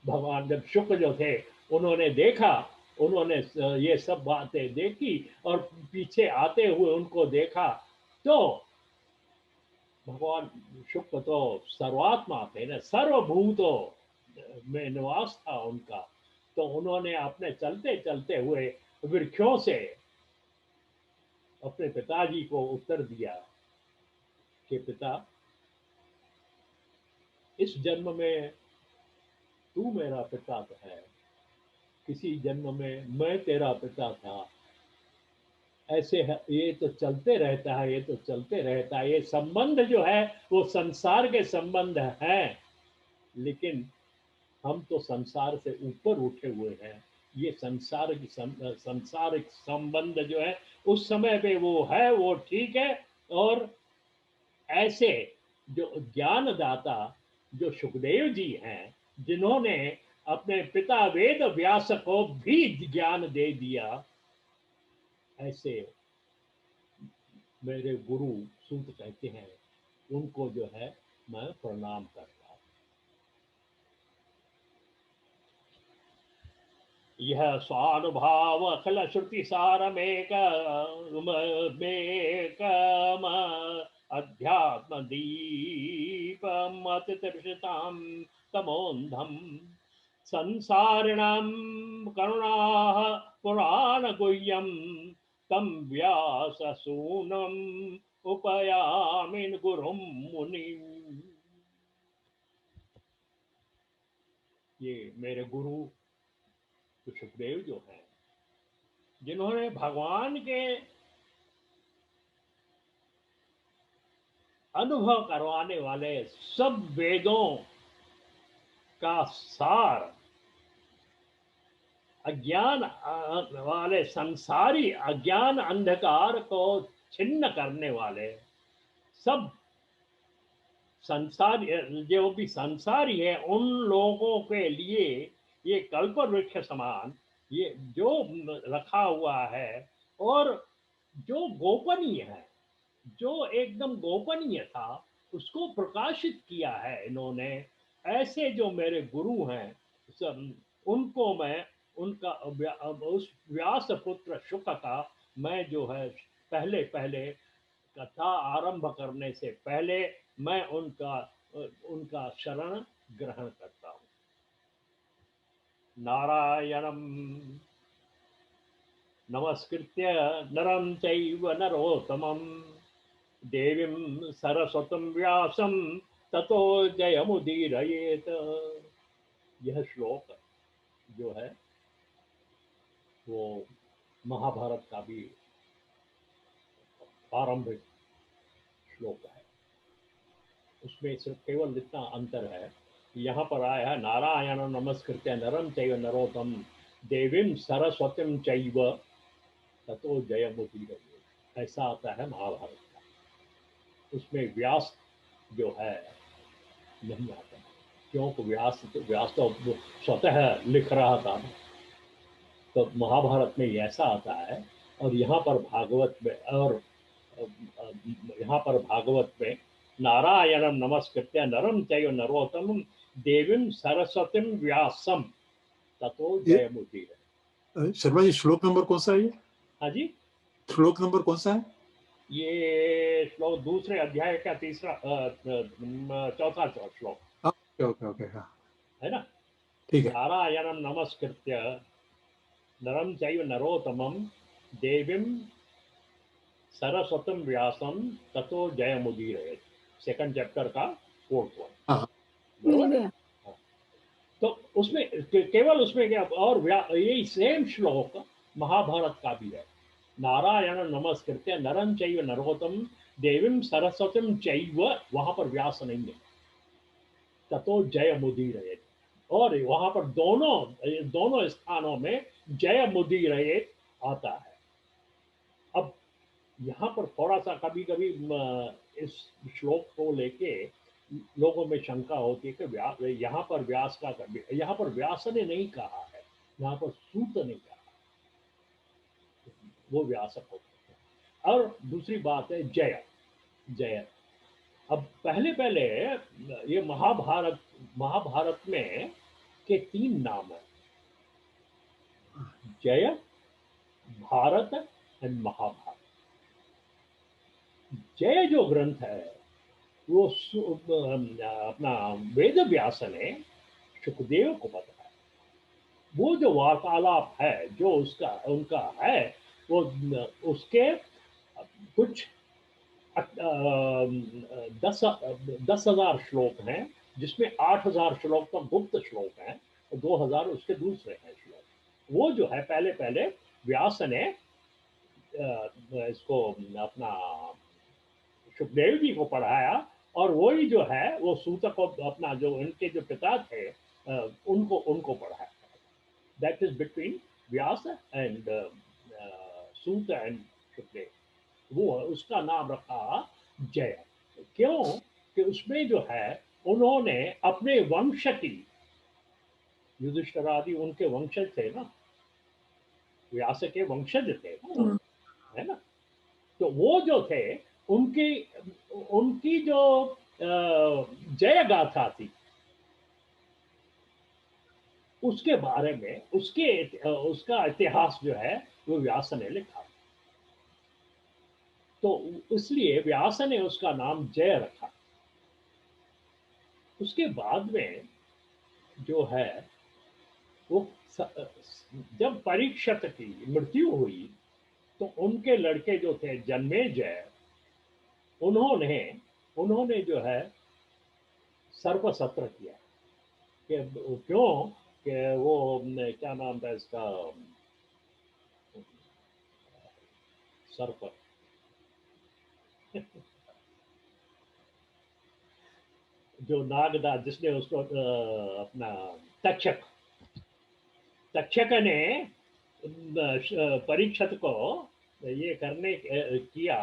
भगवान जब शुक्र जो थे उन्होंने देखा, उन्होंने ये सब बातें देखी और पीछे आते हुए उनको देखा, तो भगवान शुक्र तो सर्वात्मा थे ना, सर्वभूतों में निवास था उनका। तो उन्होंने अपने चलते चलते हुए वृक्षों से अपने पिताजी को उत्तर दिया कि पिता, इस जन्म में तू मेरा पिता है, किसी जन्म में मैं तेरा पिता था, ऐसे है, ये तो चलते रहता है, ये तो चलते रहता है। ये संबंध जो है वो संसार के संबंध हैं, लेकिन हम तो संसार से ऊपर उठे हुए हैं। ये संसारिक संबंध जो है उस समय पे वो है, वो ठीक है। और ऐसे जो ज्ञानदाता जो सुखदेव जी हैं, जिन्होंने अपने पिता वेद व्यास को भी ज्ञान दे दिया, ऐसे मेरे गुरु सूत कहते हैं, उनको जो है मैं प्रणाम करता हूँ। यह स्वानुभाव अखिल श्रुति सार में अध्यात्म दीपमतितृषतां तमोन्धम संसारिणां करुणाः पुराणगुह्यं तं व्याससूनम् उपयामि गुरुं मुनिम्। ये मेरे गुरु सुखदेव जो हैं, जिन्होंने भगवान के अनुभव करवाने वाले सब वेदों का सार, अज्ञान वाले संसारी अज्ञान अंधकार को छिन्न करने वाले सब संसारी, जो भी संसारी है, उन लोगों के लिए ये कल्पवृक्ष समान ये जो रखा हुआ है और जो गोपनीय है, जो एकदम गोपनीय था, उसको प्रकाशित किया है इन्होंने। ऐसे जो मेरे गुरु हैं सब, उनको मैं उनका उस व्यास पुत्र शुक का मैं जो है पहले पहले कथा आरंभ करने से पहले मैं उनका शरण ग्रहण करता हूँ। नारायणं नमस्कृत्य नरं चैव नरोत्तमं देवीं सरस्वतीं व्यासं ततो जयमुदीरयेत। यह श्लोक जो है वो महाभारत का भी आरंभिक श्लोक है। उसमें सिर्फ केवल इतना अंतर है, यहाँ पर आया है नारायण नमस्कृत्य नरं चैव नरोत्तमं देवीं सरस्वतीं चैव ततो जयमुदीरयेत। ऐसा आता है महाभारत का। उसमें व्यास जो है नहीं आता, क्योंकि व्यास तो स्वतः लिख रहा था, तो महाभारत में ऐसा आता है। और यहाँ पर भागवत में, और यहाँ पर भागवत में नारायणं नमस्कृत्य नरं चैव नरोत्तमं देवीं सरस्वतीं व्यासं ततो जयमुदीरयेत। शर्मा जी, श्लोक नंबर कौन सा है ये? हाँ जी, श्लोक नंबर कौन सा है? ये श्लोक दूसरे अध्याय का चौथा श्लोक। ओके ओके ओके, हाँ है ना? ठीक है। नारायणं नमस्कृत्य नरं चैव नरोत्तमं देवीं सरस्वतीं व्यासं ततो जयमुदीरयेत। सेकंड चैप्टर का 4th वन। हाँ बरोबर है? हाँ। तो उसमें केवल उसमें क्या, और यही सेम श्लोक महाभारत का भी है। नारायण नमस्कृत्य नरं चैव नरोत्तमं देवीं सरस्वतीं चैव, वहां पर व्यास नहीं है, ततो जयमुदीरयेत। और वहां पर दोनों स्थानों में जयमुदीरयेत आता है। अब यहाँ पर थोड़ा सा कभी कभी इस श्लोक को लेके लोगों में शंका होती है कि यहाँ पर व्यास का, यहाँ पर व्यास ने नहीं कहा है, यहाँ पर सूत ने कहा, वो व्यासक होते हैं। और दूसरी बात है जय। जय, अब पहले ये महाभारत में के 3 नाम है, जय, भारत एंड महाभारत। जय जो ग्रंथ है वो अपना वेद व्यास ने सुखदेव को बताया। वो जो वार्तालाप है जो उनका है, वो उसके कुछ 10,000 श्लोक हैं, जिसमें 8,000 श्लोक तो गुप्त श्लोक हैं और 2,000 उसके दूसरे हैं श्लोक। वो जो है पहले व्यास ने इसको अपना सुखदेव जी को पढ़ाया, और वही जो है वो सूत को, अपना जो उनके जो पिता थे उनको पढ़ाया। That is between Vyas and Suta and Sukhdev. वो उसका नाम रखा जय। क्यों कि उसमें जो है उन्होंने अपने वंश की, युधिष्ठिर आदि उनके वंशज थे ना, व्यास के वंशज थे ना, है ना? तो वो जो थे उनकी जो जय गाथा थी, उसके बारे में उसका इतिहास जो है वो व्यास ने लिखा। तो इसलिए व्यास ने उसका नाम जय रखा। उसके बाद में जो है वो जब परीक्षित की मृत्यु हुई तो उनके लड़के जो थे जन्मेजय, उन्होंने उन्होंने जो है सर्पसत्र किया कि क्यों कि वो क्या नाम था इसका सर्प जो नागदार जिसने उसको अपना तक्षक तक्षक ने परीक्षित को ये करने किया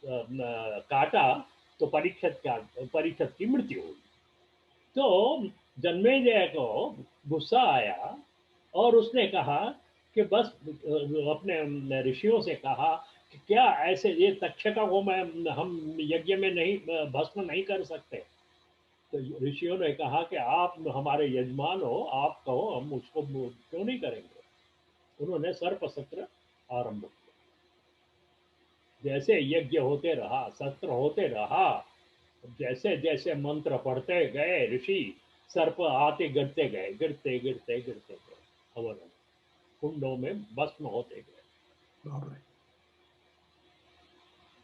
काटा तो परीक्षित की मृत्यु हुई। तो जन्मेजय को गुस्सा आया और उसने कहा कि बस अपने ऋषियों से कहा कि क्या ऐसे ये तक्षका को मैं हम यज्ञ में नहीं भस्म नहीं कर सकते। तो ऋषियों ने कहा कि आप हमारे यजमान हो, आप कहो, हम उसको क्यों नहीं करेंगे। उन्होंने सर्पसत्र आरंभ किया। जैसे यज्ञ होते रहा, सत्र होते रहा, जैसे जैसे मंत्र पढ़ते गए ऋषि, सर्प आते गिरते गए, गिरते गिरते गिरते गए, हवन कुंडों में भस्म होते गए,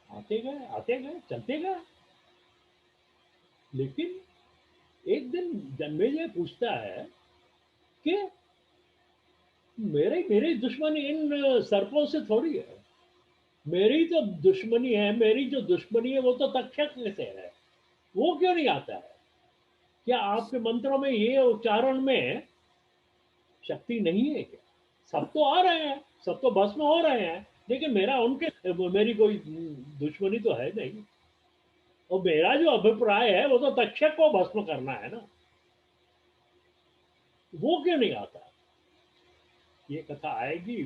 आते गए चलते गए। लेकिन एक दिन जन्मेजय पूछता है कि मेरी दुश्मनी इन सर्पों से थोड़ी है, मेरी तो दुश्मनी है, मेरी जो दुश्मनी है वो तो तक्षक से है, वो क्यों नहीं आता है। क्या आपके मंत्रों में ये उच्चारण में शक्ति नहीं है क्या। सब तो आ रहे हैं, सब तो भस्म हो रहे हैं, लेकिन मेरी कोई दुश्मनी तो है नहीं, और मेरा जो अभिप्राय है वो तो तक्षक को भस्म करना है ना, वो क्यों नहीं आता। ये कथा आएगी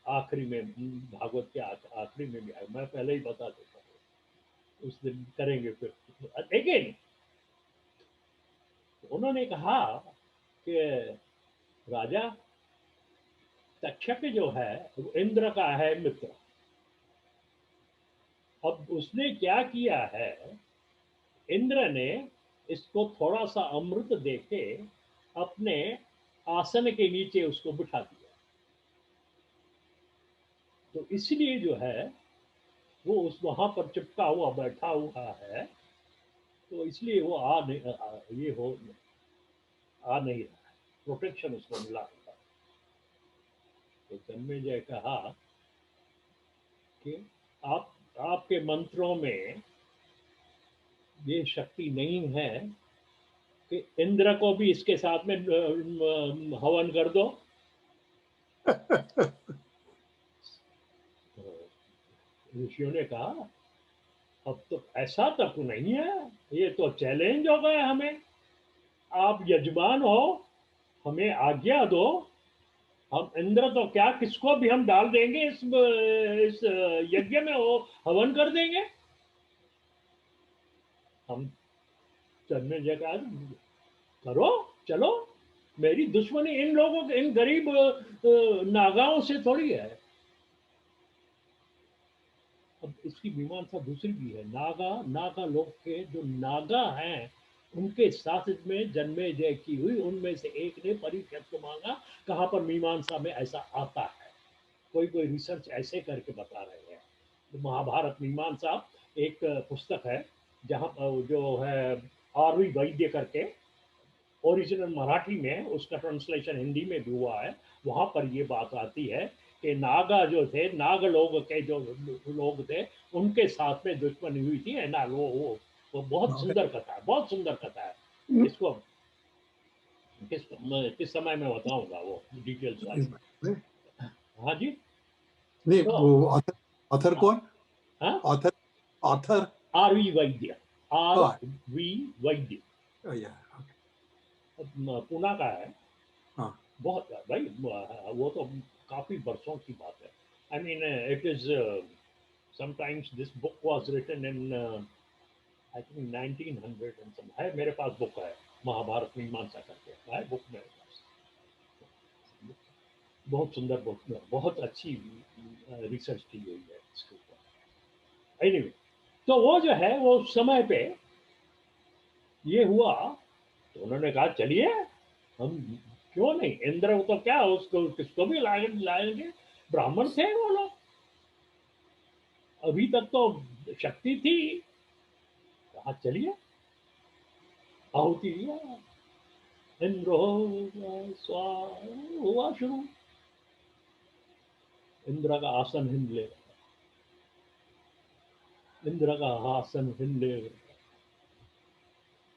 आखिरी में, भागवत के आखिरी में भी आएगी, मैं पहले ही बता देता हूँ, उस दिन करेंगे फिर अगेन। उन्होंने कहा कि राजा, तक्षक जो है वो इंद्र का है मित्र। अब उसने क्या किया है, इंद्र ने इसको थोड़ा सा अमृत देके अपने आसन के नीचे उसको बिठा दिया, तो इसलिए जो है वो उस वहां पर चिपका हुआ बैठा हुआ है, तो इसलिए वो आ नहीं रहा है, प्रोटेक्शन उसको मिला हुआ। तो जन्मेजय कहा कि आपके मंत्रों में ये शक्ति नहीं है कि इंद्र को भी इसके साथ में हवन कर दो। ऋषियों ने कहा अब तो ऐसा तक नहीं है, ये तो चैलेंज हो गया हमें, आप यजमान हो, हमें आज्ञा दो, हम इंद्र तो क्या किसको भी हम डाल देंगे इस यज्ञ में, वो हवन कर देंगे। हम जन्मेजय का करो, चलो, मेरी दुश्मनी इन लोगों के, इन गरीब नागाओं से थोड़ी है। अब इसकी मीमांसा दूसरी भी है, नागा लोग के जो नागा हैं उनके साथ में जन्मेजय की हुई, उनमें से एक ने परीक्षित को मांगा। कहाँ पर मीमांसा में ऐसा आता है, कोई रिसर्च ऐसे करके बता रहे हैं। तो महाभारत मीमांसा एक पुस्तक है जहाँ जो है आरवी वैद्य करके, ओरिजिनल मराठी में, उसका ट्रांसलेशन हिंदी में भी हुआ है, वहां पर ये बात आती है कि नागा जो थे, नाग लोग के जो लोग थे, उनके साथ में दुश्मनी हुई थी है ना। वो बहुत सुंदर कथा है, बहुत सुंदर कथा है। इसको किस समय में बताऊंगा वो डिटेल्स वाली। हाँ जी, नहीं तो वो ऑथर कौन, हाँ, ऑथर आरवी वैद्य, आरवी वैद्य, पुणे का है। हाँ बहुत भाई, वो तो काफी वर्षों की बात है। I mean it is sometimes this book was written in I think 1900 and some, है मेरे पास बुक है, महाभारत मीमांसा करके है बुक मेरे पास। बहुत सुंदर बुक, बहुत अच्छी रिसर्च की गई है इसके ऊपर। Anyway, तो वो जो है वो उस समय पे ये हुआ, तो उन्होंने कहा चलिए हम क्यों नहीं, इंद्र तो क्या उसको किसको भी लाएंगे, ब्राह्मण थे वो लोग, अभी तक तो शक्ति थी, कहा चलिए, आहुति दिया, इंद्र स्वा हुआ शुरू, इंद्र का आसन हिंद ले, इंद्र का आसन हिंद ले,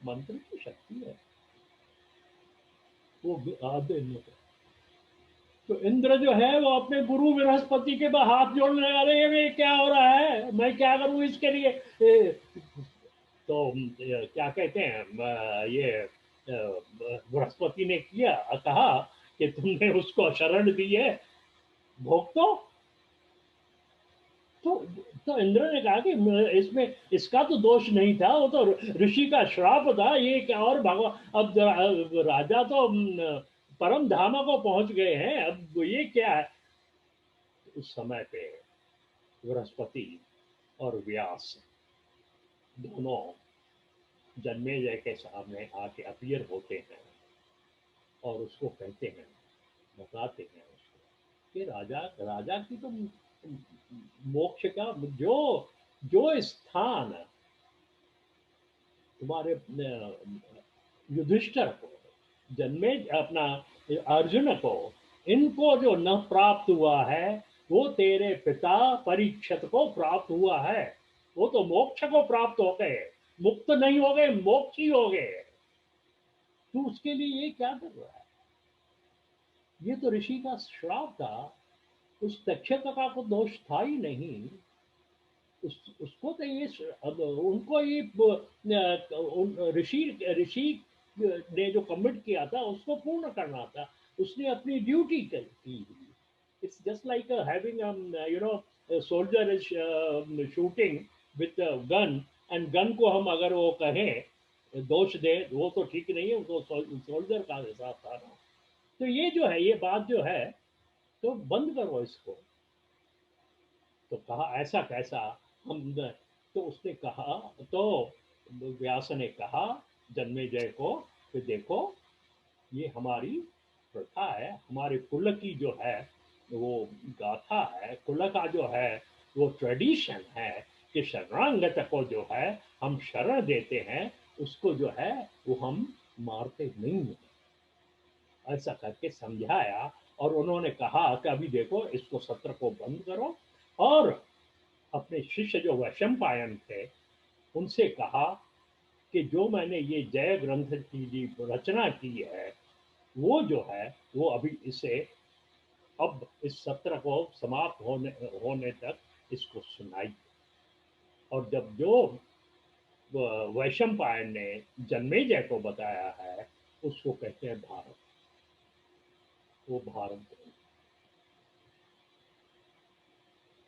मंत्र की शक्ति है वो आधे नहीं। तो इंद्र जो है वो अपने गुरु बृहस्पति के हाथ जोड़ने लगा, अरे ये क्या हो रहा है, मैं क्या करूं इसके लिए, तो क्या कहते हैं ये बृहस्पति ने किया, कहा कि तुमने उसको शरण दी है, भोग तो तो इंद्र ने कहा कि इसमें इसका तो दोष नहीं था, वो तो ऋषि का श्राप था, ये क्या, और भगवान अब राजा तो परम धाम को पहुंच गए हैं, अब ये क्या है। उस समय पे बृहस्पति और व्यास दोनों जन्मेजय के सामने आके अपीयर होते हैं और उसको कहते हैं, बताते हैं उसको कि राजा राजा की तो मोक्ष का जो जो स्थान तुम्हारे युधिष्ठिर को, जन्मे अपना अर्जुन को, इनको जो न प्राप्त हुआ है वो तेरे पिता परीक्षित को प्राप्त हुआ है, वो तो मोक्ष को प्राप्त हो गए, मुक्त नहीं हो गए, मोक्षी हो गए, तू उसके लिए ये क्या कर रहा है। ये तो ऋषि का श्राप था, उस तक्षका को दोष था ही नहीं, उसको तो ये उनको ये ऋषि ऋषि ने जो कमिट किया था उसको पूर्ण करना था, उसने अपनी ड्यूटी की। It's just like having you know soldier is shooting with gun, and gun को हम अगर वो कहें दोष दे वो तो ठीक नहीं है, वो तो सोल्जर का हिसाब था ना। तो ये जो है ये बात जो है तो बंद करो इसको। तो कहा ऐसा कैसा, हम तो उसने कहा, तो व्यास ने कहा जन्मेजय को कि देखो ये हमारी प्रथा है, हमारे कुल की जो है वो गाथा है, कुल का जो है वो ट्रेडिशन है कि शरणागत को जो है हम शरण देते हैं, उसको जो है वो हम मारते नहीं हैं। ऐसा करके समझाया और उन्होंने कहा कि अभी देखो इसको सत्र को बंद करो, और अपने शिष्य जो वैशंपायन थे उनसे कहा कि जो मैंने ये जय ग्रंथ की जी रचना की है वो जो है वो अभी इसे अब इस सत्र को समाप्त होने तक इसको सुनाई। और जब जो वैशंपायन ने जन्मेजय को बताया है उसको कहते हैं भारत, वो भारत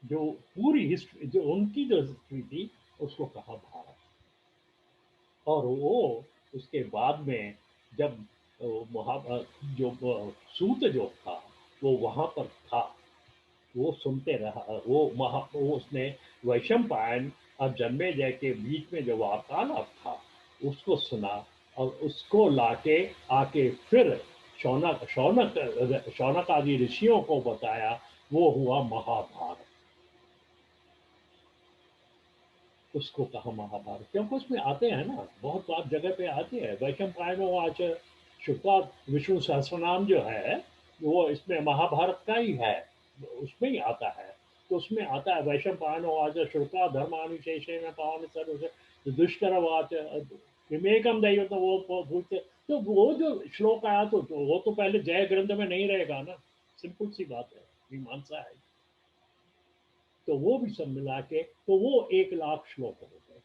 जो पूरी हिस्ट्री जो उनकी जो हिस्ट्री थी उसको कहा भारत। और वो उसके बाद में जब जो सूत जो था वो वहां पर था, वो सुनते रहा, वो उसने वैशंपायन और जन्मेजय के बीच में जो वार्तालाप था उसको सुना और उसको लाके आके फिर शौनक शौनक शौनक आदि ऋषियों को बताया, वो हुआ महाभारत। उसको कहा महाभारत, क्योंकि उसमें आते हैं ना, बहुत बात जगह पे आते हैं, वैशंपायनोवाच शुक्ला विष्णु सहस्रनाम जो है वो इसमें महाभारत का ही है, उसमें ही आता है। तो उसमें आता है वैशंपायनोवाच शुक्ला धर्मानुशेषेण पावन सर्व दुष्करवाच विवेकम दैव, तो वो भूलते, तो वो जो श्लोक आया तो वो तो पहले जय ग्रंथ में नहीं रहेगा ना, सिंपल सी बात है, मीमांसा है। तो वो भी सब मिला के तो वो 1,00,000 श्लोक हो गए।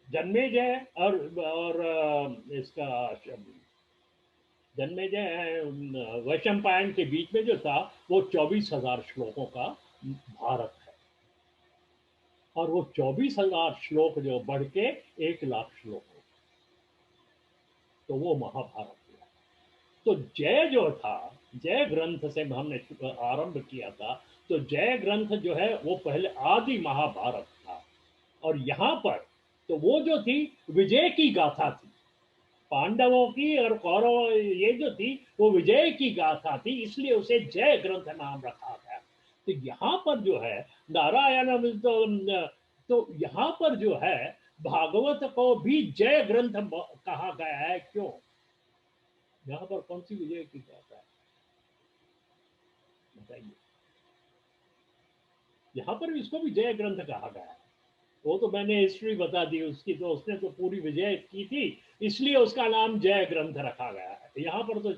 जन्मेजय और इसका जन्मेजय वैशंपायन के बीच में जो था वो 24,000 श्लोकों का भारत है, और वो 24,000 श्लोक जो बढ़ के 1,00,000 श्लोक हो, तो वो महाभारत हुआ। तो जय जो था, जय ग्रंथ से हमने आरंभ किया था, तो जय ग्रंथ जो है वो पहले आदि महाभारत था, और यहाँ पर तो वो जो थी विजय की गाथा थी, पांडवों की और कौरव ये जो थी वो विजय की गाथा थी, इसलिए उसे जय ग्रंथ नाम रखा गया। तो यहाँ पर जो है नारायण तो यहाँ पर जो है भागवत को भी जय ग्रंथ कहा गया है। क्यों? यहाँ पर कौन सी विजय की गाथा है बताइए? यहाँ पर इसको भी जय ग्रंथ कहा गया है। वो तो मैंने हिस्ट्री बता दी उसकी, तो उसने तो पूरी विजय की थी, इसलिए उसका नाम जय ग्रंथ रखा गया है। यहाँ पर तो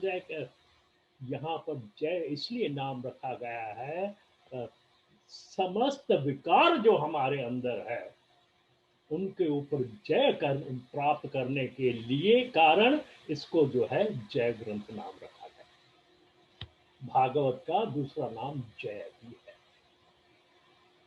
यहाँ पर जय इसलिए नाम रखा गया है, समस्त विकार जो हमारे अंदर है उनके ऊपर जय प्राप्त करने के लिए कारण इसको जो है जय ग्रंथ नाम रखा गया। भागवत का दूसरा नाम जय भी है,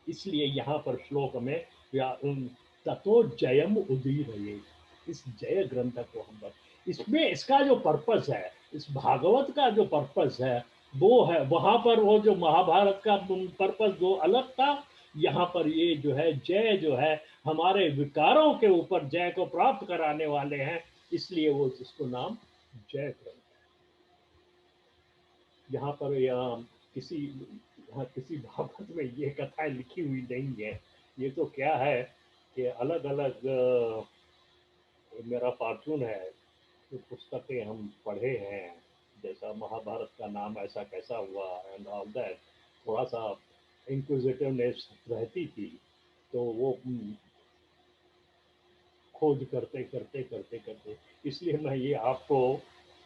इसलिए यहाँ पर श्लोक में ततो जयम उदीरये, इस जय ग्रंथ को हम इसमें इसका जो पर्पस है, इस भागवत का जो पर्पस है वो है, वहां पर वो जो महाभारत का पर्पस वो अलग था, यहाँ पर ये जो है जय जो है हमारे विकारों के ऊपर जय को प्राप्त कराने वाले हैं, इसलिए वो इसको नाम जय ग्रंथ है। यहाँ पर किसी भागवत में ये कथाएं लिखी हुई नहीं है, ये तो क्या है कि अलग अलग मेरा फॉर्चून है तो पुस्तकें हम पढ़े हैं, जैसा महाभारत का नाम ऐसा कैसा हुआ एंड ऑल दैट, थोड़ा सा इंक्विजिटिवनेस रहती थी, तो वो खोज करते करते करते करते, इसलिए मैं ये आपको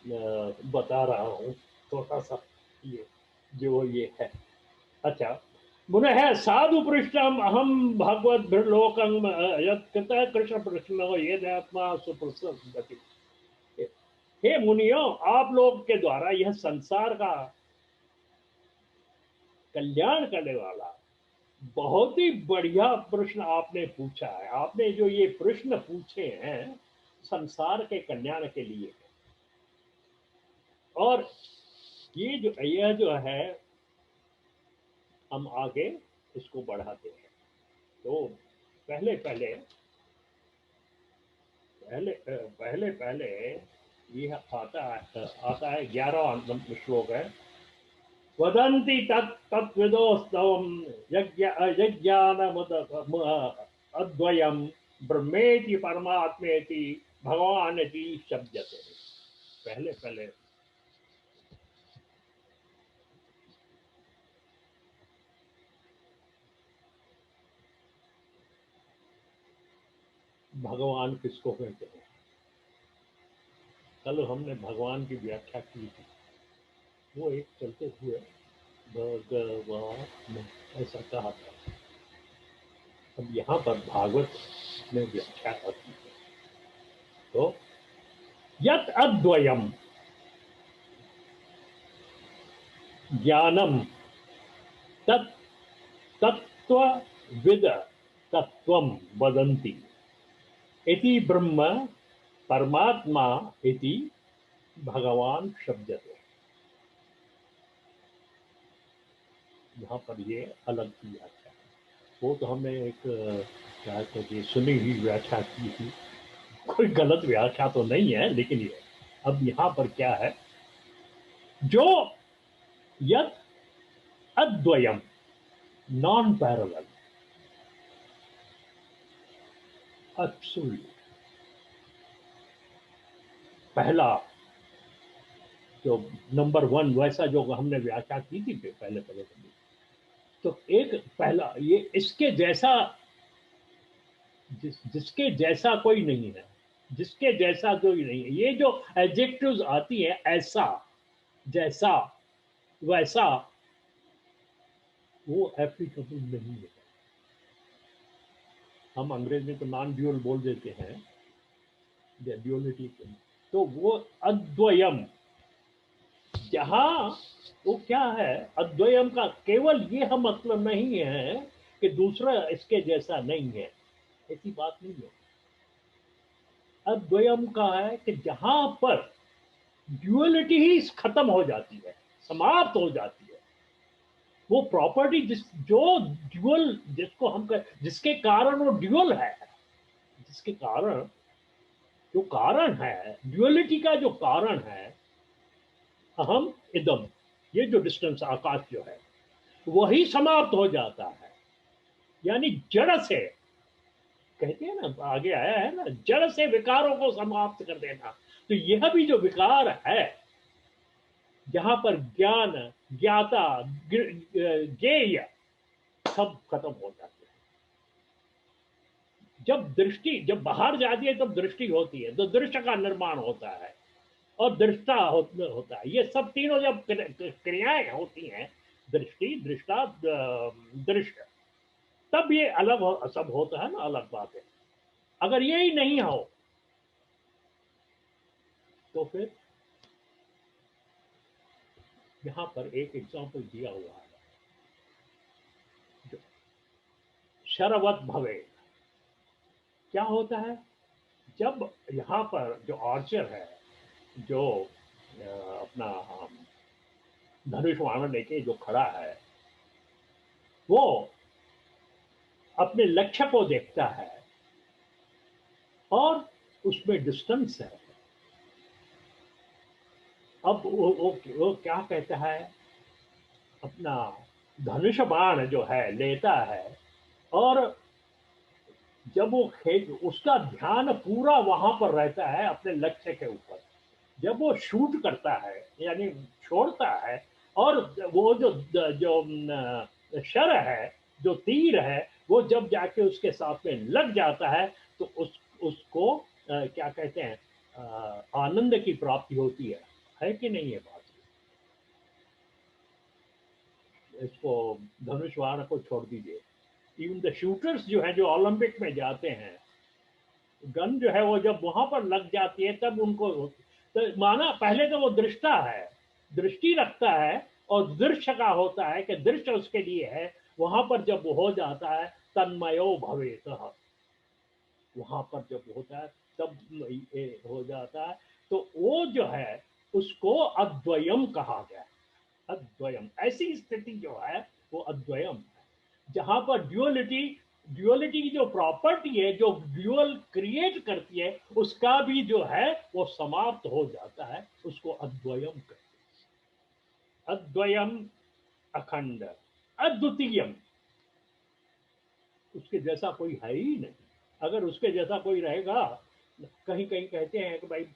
बता रहा हूँ थोड़ा सा ये जो ये है। अच्छा, पुनः साधु पृष्ठम अहम भगवत लोकम यत्कृत कृष्ण प्रश्न ये आत्मा सुप्रसिद्धि। हे मुनियों, आप लोग के द्वारा यह संसार का कल्याण करने वाला बहुत ही बढ़िया प्रश्न आपने पूछा है। आपने जो ये प्रश्न पूछे हैं संसार के कल्याण के लिए, और यह जो है हम आगे इसको बढ़ाते हैं। तो पहले यह आता है 11वां श्लोक है, वदन्ति तत्विदोस्तवं यज्ञानमुद अद्वयं ब्रह्मेति परमात्मेति भगवान इति शब्दते। पहले भगवान किसको कहते हैं? कल हमने भगवान की व्याख्या की थी, वो एक चलते हुए भगवान ऐसा कहा था। अब यहाँ पर भागवत में व्याख्या आती है, तो यत् अद्वयम ज्ञानम तत् तत्त्वविद तत्त्वं वदन्ति इति ब्रह्म परमात्मा इति भगवान शब्दते। यहाँ पर ये अलग की व्याख्या है, वो तो हमने एक क्या कहते सुनी हुई व्याख्या की थी, कोई गलत व्याख्या तो नहीं है, लेकिन ये अब यहाँ पर क्या है, जो यत् अद्वयम नॉन पैरेलल एब्सोल्यूट, पहला जो नंबर 1 वैसा जो हमने व्याख्या की थी पहले तो एक पहला ये इसके जैसा जिसके जैसा कोई नहीं है, जिसके जैसा कोई नहीं है। ये जो एडजेक्टिव्स आती है, ऐसा, जैसा, वैसा, वो एप्लीकेबल नहीं है। हम अंग्रेजी में तो नॉन ड्यूअल बोल देते हैं, ड्यूअलिटी, तो वो अद्वयम, जहां वो क्या है, अद्वयम का केवल ये हम मतलब नहीं है कि दूसरा इसके जैसा नहीं है, ऐसी बात नहीं है। अद्वयम का है कि जहां पर ड्यूअलिटी ही खत्म हो जाती है, समाप्त हो जाती है, वो प्रॉपर्टी जो ड्यूअल जिसको हम जिसके कारण वो ड्यूअल है, जिसके कारण जो कारण है, ड्यूअलिटी का जो कारण है अहम इदम, ये जो डिस्टेंस आकाश जो है वही समाप्त हो जाता है। यानी जड़ से, कहते हैं ना, आगे आया है ना, जड़ से विकारों को समाप्त कर देना। तो यह भी जो विकार है, जहां पर ज्ञान, ज्ञाता, ज्ञेय सब खत्म हो जाते हैं। जब दृष्टि जब बाहर जाती है तब दृष्टि होती है, तो दृश्य का निर्माण होता है और दृष्टा होता है। ये सब तीनों जब क्रियाएं होती हैं, दृष्टि, दृष्टा, दृश्य, तब ये अलग सब होता है ना, अलग बात है। अगर ये ही नहीं हो तो फिर यहां पर एक एग्जांपल दिया हुआ है, जो शरवत भवे। क्या होता है, जब यहां पर जो आर्चर है, जो अपना धनुष बाण लेके जो खड़ा है, वो अपने लक्ष्य को देखता है और उसमें डिस्टेंस है। अब वो क्या कहता है, अपना धनुष बाण जो है लेता है, और जब वो उसका ध्यान पूरा वहां पर रहता है अपने लक्ष्य के ऊपर। जब वो शूट करता है, यानी छोड़ता है, और वो जो जो शर है, जो तीर है, वो जब जाके उसके साथ में लग जाता है, तो उसको क्या कहते हैं, आनंद की प्राप्ति होती है कि नहीं ये बात? इसको धनुष बाण को छोड़ दीजिए, इवन द शूटर्स जो है, जो ओलंपिक में जाते हैं, गन जो है वो जब वहां पर लग जाती है तब उनको, तो माना पहले तो वो दृष्टा है, दृष्टि रखता है, और दृश्य का होता है कि दृश्य उसके लिए है। वहां पर जब वो हो जाता है, तन्मयो भवेतः, वहां पर जब होता है तब ये हो जाता है। तो वो जो है उसको अद्वयम कहा गया। अद्वयम, ऐसी स्थिति जो है वो अद्वयम है, जहां पर ड्यूअलिटी की जो प्रॉपर्टी है, जो ड्यूअल क्रिएट करती है, उसका भी जो है वो समाप्त हो जाता है। उसको अद्वयम कहते हैं। अद्वयम, अखंड, अद्वितीयम, उसके जैसा कोई है ही नहीं। अगर उसके जैसा कोई रहेगा, कहीं कहीं कहते हैं कि भाई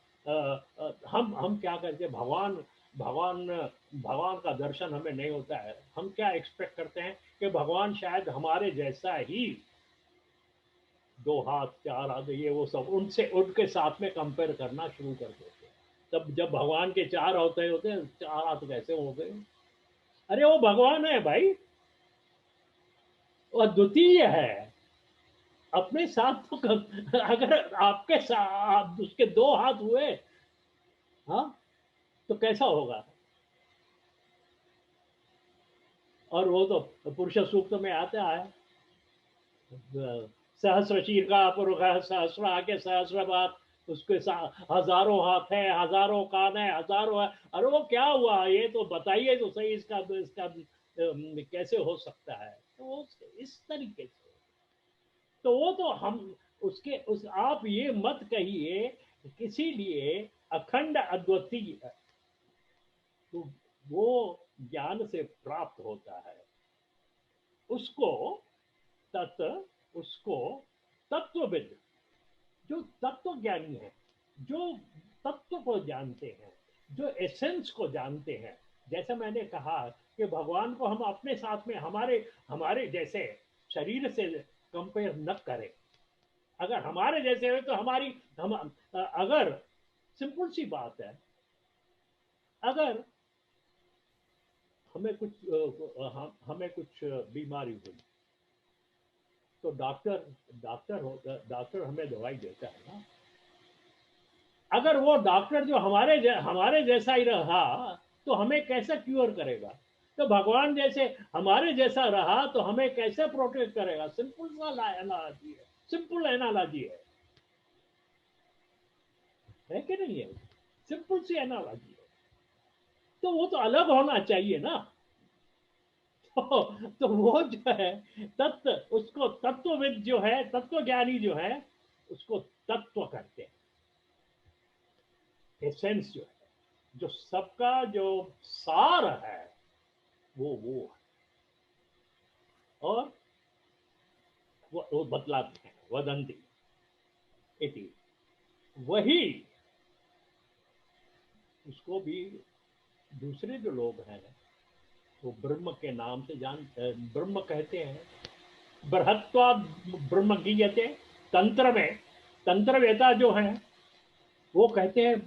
हम क्या करते हैं, भगवान भगवान का दर्शन हमें नहीं होता है, हम क्या एक्सपेक्ट करते हैं कि भगवान शायद हमारे जैसा ही 2 हाथ 4 हाथ, ये वो सब, उनके साथ में कंपेयर करना शुरू कर देते हैं। तब जब भगवान के 4 होते 4 हाथ कैसे हो गए? अरे वो भगवान है भाई, वो द्वितीय है अपने साथ। तो अगर आपके साथ उसके 2 हाथ हुए, हाँ, तो कैसा होगा? और वो तो पुरुष सूक्त में आता है, सहस्र शीर का पुरुष, सहस्र आके सहस्र बात, उसके हजारों हाथ है, हजारों कान है, हजारों है। अरे वो क्या हुआ, ये तो बताइए तो सही, इसका कैसे हो सकता है? तो इस तरीके से, तो वो तो हम उस आप ये मत कहिए किसी लिए अखंड अद्वितीय, तो वो ज्ञान से प्राप्त होता है। उसको तत्वविद, जो तत्व ज्ञानी है, जो तत्व को जानते हैं, जो एसेंस को जानते हैं। जैसे मैंने कहा कि भगवान को हम अपने साथ में हमारे जैसे शरीर से कंपेयर न करें। अगर हमारे जैसे हो तो अगर सिंपल सी बात है, अगर हमें कुछ बीमारी हुई, तो डॉक्टर हमें दवाई देता है ना। अगर वो डॉक्टर जो हमारे जैसा ही रहा तो हमें कैसे क्योर करेगा? तो भगवान जैसे हमारे जैसा रहा तो हमें कैसे प्रोटेक्ट करेगा? सिंपल सा एनालॉजी है, सिंपल एनालॉजी है कि नहीं है? सिंपल सी एनालॉजी है। तो वो तो अलग होना चाहिए ना। तो वो जो है तत्व, उसको तत्वविद जो है, तत्व ज्ञानी जो है, उसको तत्व कहते हैं। एसेंस जो है, जो सबका जो सार है, वो है। और वो बतलाते हैं, वदंती इति, वही उसको भी दूसरे जो लोग हैं वो ब्रह्म के नाम से ब्रह्म कहते हैं। बृहत्वा ब्रह्म गीयते, तंत्र में तंत्रवेता जो है वो कहते हैं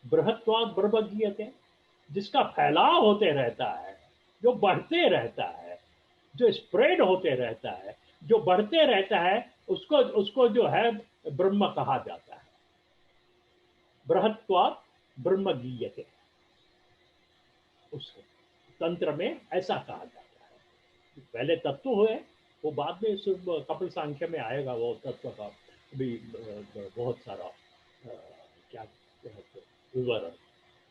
बृहत्वा ब्रह्म गीयते, जिसका फैलाव होते रहता है, जो बढ़ते रहता है, जो स्प्रेड होते रहता है, जो बढ़ते रहता है, उसको उसको जो है ब्रह्म कहा जाता है। बृहत्वा ब्रह्म गीयते, उसको तंत्र में ऐसा कहा जाता है। पहले तत्व हुए, वो बाद में सिर्फ कपिल सांख्य में आएगा, वो तत्व का भी बहुत सारा क्या विवरण।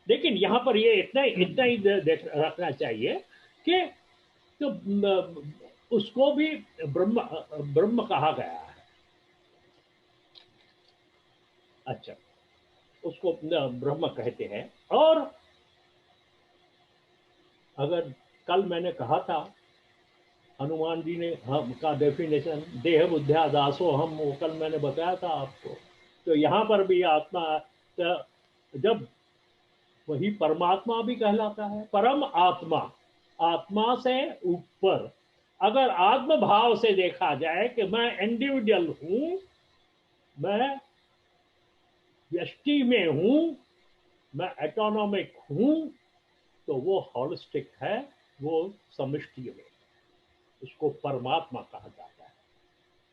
लेकिन यहाँ पर ये इतना ही देख रखना चाहिए कि तो उसको भी ब्रह्म ब्रह्म कहा गया है। अच्छा, उसको ब्रह्म कहते हैं। और अगर कल मैंने कहा था, हनुमान जी ने हम का डेफिनेशन देह बुद्ध्या दासो हम, वो कल मैंने बताया था आपको। तो यहाँ पर भी आत्मा, जब वही परमात्मा भी कहलाता है, परम आत्मा, आत्मा से ऊपर। अगर आत्म भाव से देखा जाए कि मैं इंडिविजुअल हूं, मैं व्यष्टि में हूं, मैं एटोनॉमिक हूं, तो वो हॉलिस्टिक है, वो समष्टि में, उसको परमात्मा कहा जाता है।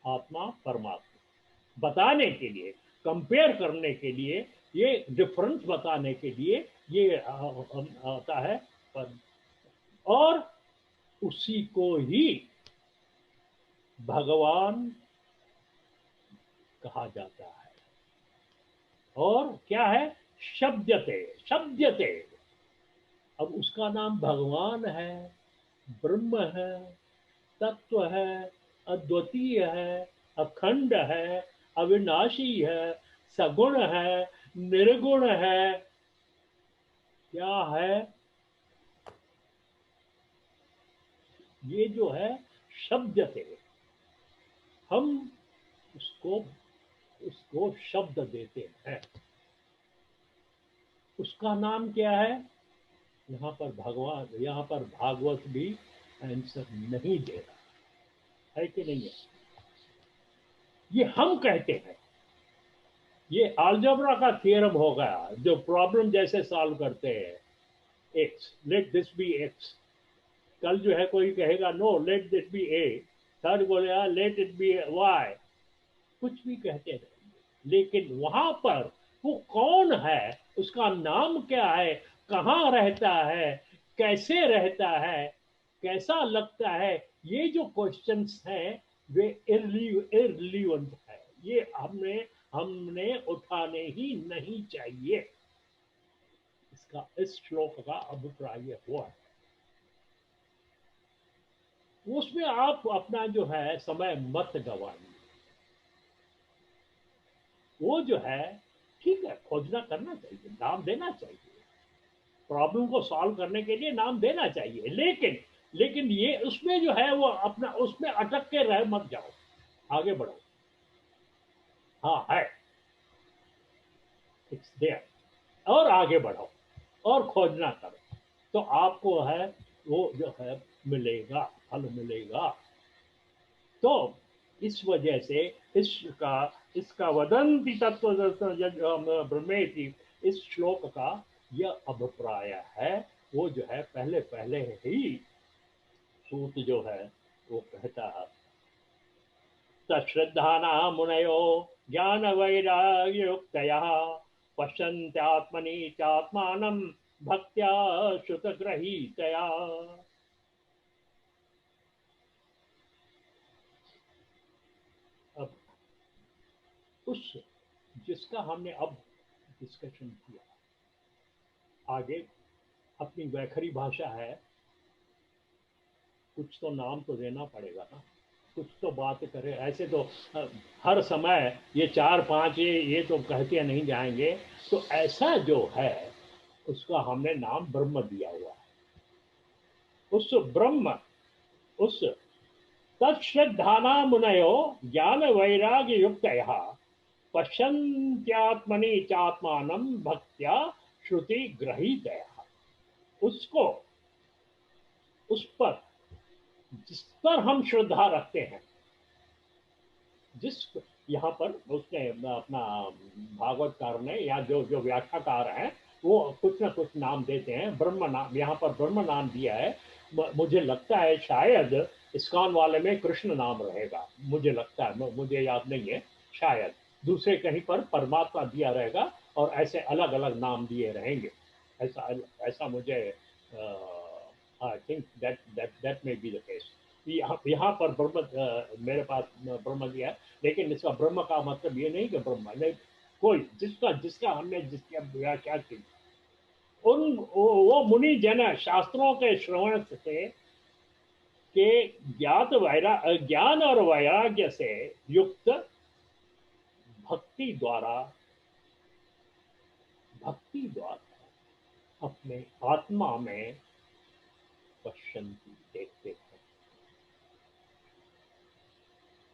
आत्मा परमात्मा बताने के लिए, कंपेयर करने के लिए, ये डिफरेंस बताने के लिए ये आता है। और उसी को ही भगवान कहा जाता है। और क्या है? शब्दते, शब्दते। अब उसका नाम भगवान है, ब्रह्म है, तत्व है, अद्वितीय है, अखंड है, अविनाशी है, सगुण है, निर्गुण है। क्या है? ये जो है शब्द थे, हम उसको उसको शब्द देते हैं। उसका नाम क्या है? यहाँ पर भगवान, यहाँ पर भागवत भी आंसर नहीं दे रहा है कि नहीं है? ये हम कहते हैं, ये अलजेब्रा का थ्योरम हो गया, जो प्रॉब्लम जैसे सॉल्व करते हैं। X, let this be X. कल जो है कोई कहेगा no let this be A, third बोलेगा लेट इट बी वाई। कुछ भी कहते रहेंगे, लेकिन वहां पर वो कौन है, उसका नाम क्या है, कहाँ रहता है, कैसे रहता है, कैसा लगता है, ये जो क्वेश्चंस हैं वे इररिलेवेंट है। ये हमने हमने उठाने ही नहीं चाहिए। इसका, इस श्लोक का अभिप्राय हुआ है। उसमें आप अपना जो है समय मत गवाइए। वो जो है ठीक है, खोजना करना चाहिए, नाम देना चाहिए, प्रॉब्लम को सॉल्व करने के लिए नाम देना चाहिए। लेकिन लेकिन ये उसमें जो है वो अपना उसमें अटक के रह मत जाओ, आगे बढ़ो। हाँ है, इट्स देयर, और आगे बढ़ो और खोजना करो, तो आपको है वो जो है मिलेगा, फल मिलेगा। तो इस वजह से इसका वदंती तत्व ब्रह्मेति, इस श्लोक का यह अभिप्राय है। वो जो है पहले पहले ही सूत जो है वो कहता है, तश्रद्धाना मुनयो ज्ञान वैराग्ययुक्तया पश्यन्त्यात्मनि चात्मानं भक्त्या श्रुतग्रहीतया। अब उस जिसका हमने अब डिस्कशन किया, आगे अपनी वैखरी भाषा है, कुछ तो नाम तो देना पड़ेगा ना, कुछ तो बात करे। ऐसे तो हर समय ये 4-5 ये तो कहते नहीं जाएंगे। तो ऐसा जो है उसका हमने नाम ब्रह्म दिया हुआ है। उस ब्रह्म, उस तत्श्रद्धाना मुनयो ज्ञान वैराग्य युक्त पश्यन्त्यात्मनि चात्मानं भक्त्या श्रुति ग्रहीत, उसको, उस पर, जिस पर हम श्रद्धा रखते हैं, जिस यहाँ पर उसने अपना भागवतकार ने या जो जो व्याख्याकार हैं वो कुछ ना कुछ नाम देते हैं। ब्रह्म नाम, यहाँ पर ब्रह्म नाम दिया है। मुझे लगता है शायद इस्कॉन वाले में कृष्ण नाम रहेगा, मुझे लगता है, मुझे याद नहीं है। शायद दूसरे कहीं पर परमात्मा दिया रहेगा और ऐसे अलग अलग नाम दिए रहेंगे। ऐसा ऐसा मुझे I think that that that may be the case. यहाँ पर ब्रह्म मेरे पास ब्रह्म दिया है, लेकिन इसका ब्रह्म का मतलब ये नहीं कि ब्रह्म नहीं, कोई जिसका जिसका हमने जिसकी व्याख्या की, उन वो मुनि जन शास्त्रों के श्रवण से के ज्ञान और वैराग्य से युक्त भक्ति द्वारा अपने आत्मा में पश्यन्ति, देखते हैं।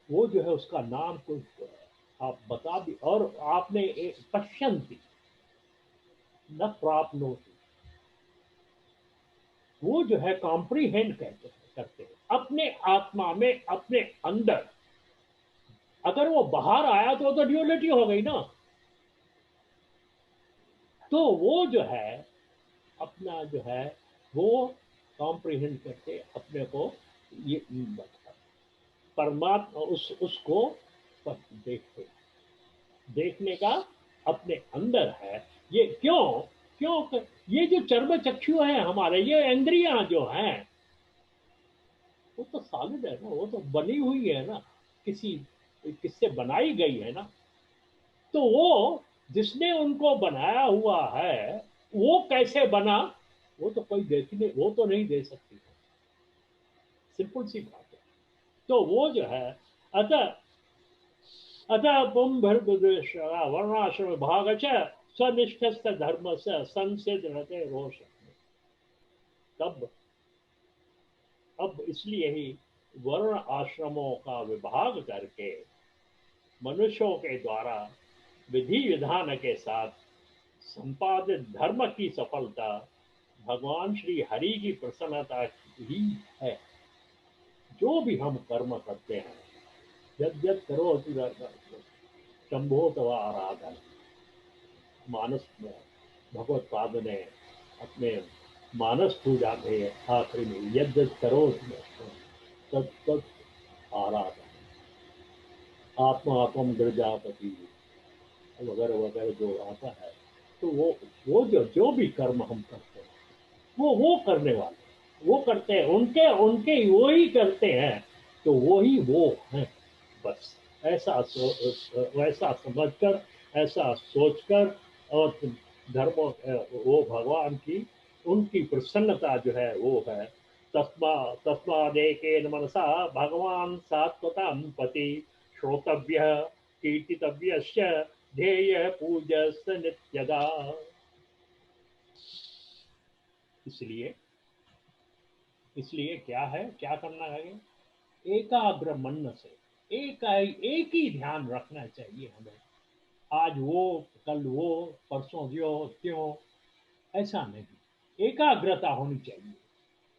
वो जो है उसका नाम कुछ आप बता भी, और आपने पश्यन्ति न प्राप्नोति, वो जो है कॉम्प्रीहेंड करते हैं अपने आत्मा में, अपने अंदर। अगर वो बाहर आया तो ड्यूअलिटी हो गई ना। तो वो जो है अपना जो है वो कॉम्प्रीहेंड करके अपने को ये परमात्मा उसको देखते, देखने का अपने अंदर है। ये क्यों ये जो चर्म चक्षु है हमारे, ये इंद्रियां जो हैं वो तो सॉलिड है ना, वो तो बनी हुई है ना, किससे बनाई गई है ना। तो वो जिसने उनको बनाया हुआ है वो कैसे बना, वो तो कोई देखने, वो तो नहीं दे सकती, सिंपल सी बात है। तो वो जो है अतः अतः पुम भर्गुदेश वर्णाश्रम भाग स्वनिष्ठस्थ धर्म से संसिद रहते रोष। तब अब इसलिए ही वर्ण आश्रमों का विभाग करके मनुष्यों के द्वारा विधि विधान के साथ संपादित धर्म की सफलता भगवान श्री हरि की प्रसन्नता ही है। जो भी हम कर्म करते हैं, यद यद करो शंभो तव आराधन, मानस में भगवत पाद ने अपने मानस पूजा के आखिरी में यद यद करो तद तद आराधन, आत्मा गिरजापति वगैरह वगैरह जो आता है। तो वो जो भी कर्म हम करते हैं वो करने वाले वो करते हैं, उनके वो ही करते हैं, तो वो ही वो हैं। बस ऐसा वैसा समझकर, ऐसा सोचकर, और धर्मों वो भगवान की उनकी प्रसन्नता जो है वो है। तस्मादेकेन मनसा भगवान सात्वतां पति श्रोतव्य कीर्तितव्यश्च ध्येय पूज्यस्य नित्यदा। इसलिए क्या है, क्या करना है, एकाग्र मन से एक ही ध्यान रखना चाहिए हमें। आज वो, कल वो, परसों जो त्यों, ऐसा नहीं, एकाग्रता होनी चाहिए,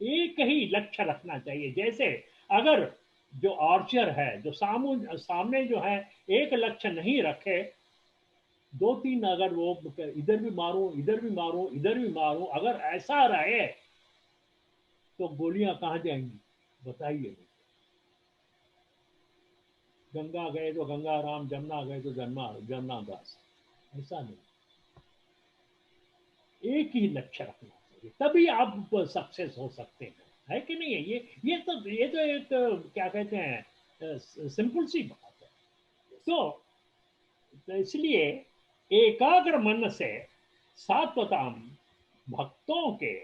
एक ही लक्ष्य रखना चाहिए। जैसे अगर जो आर्चर है, जो सामने जो है एक लक्ष्य नहीं रखे, 2-3 अगर वो इधर भी मारूं इधर भी मारूं इधर भी मारूं, अगर ऐसा रहे तो गोलियां कहां जाएंगी बताइए। गंगा गए तो गंगा राम, जमुना गए तो जमुना दास, ऐसा नहीं, एक ही लक्ष्य रखना चाहिए, तभी आप सक्सेस हो सकते हैं, है कि नहीं है। ये तो एक क्या कहते हैं सिंपल सी बात है। तो इसलिए एकाग्र मन से सात्वताम भक्तों के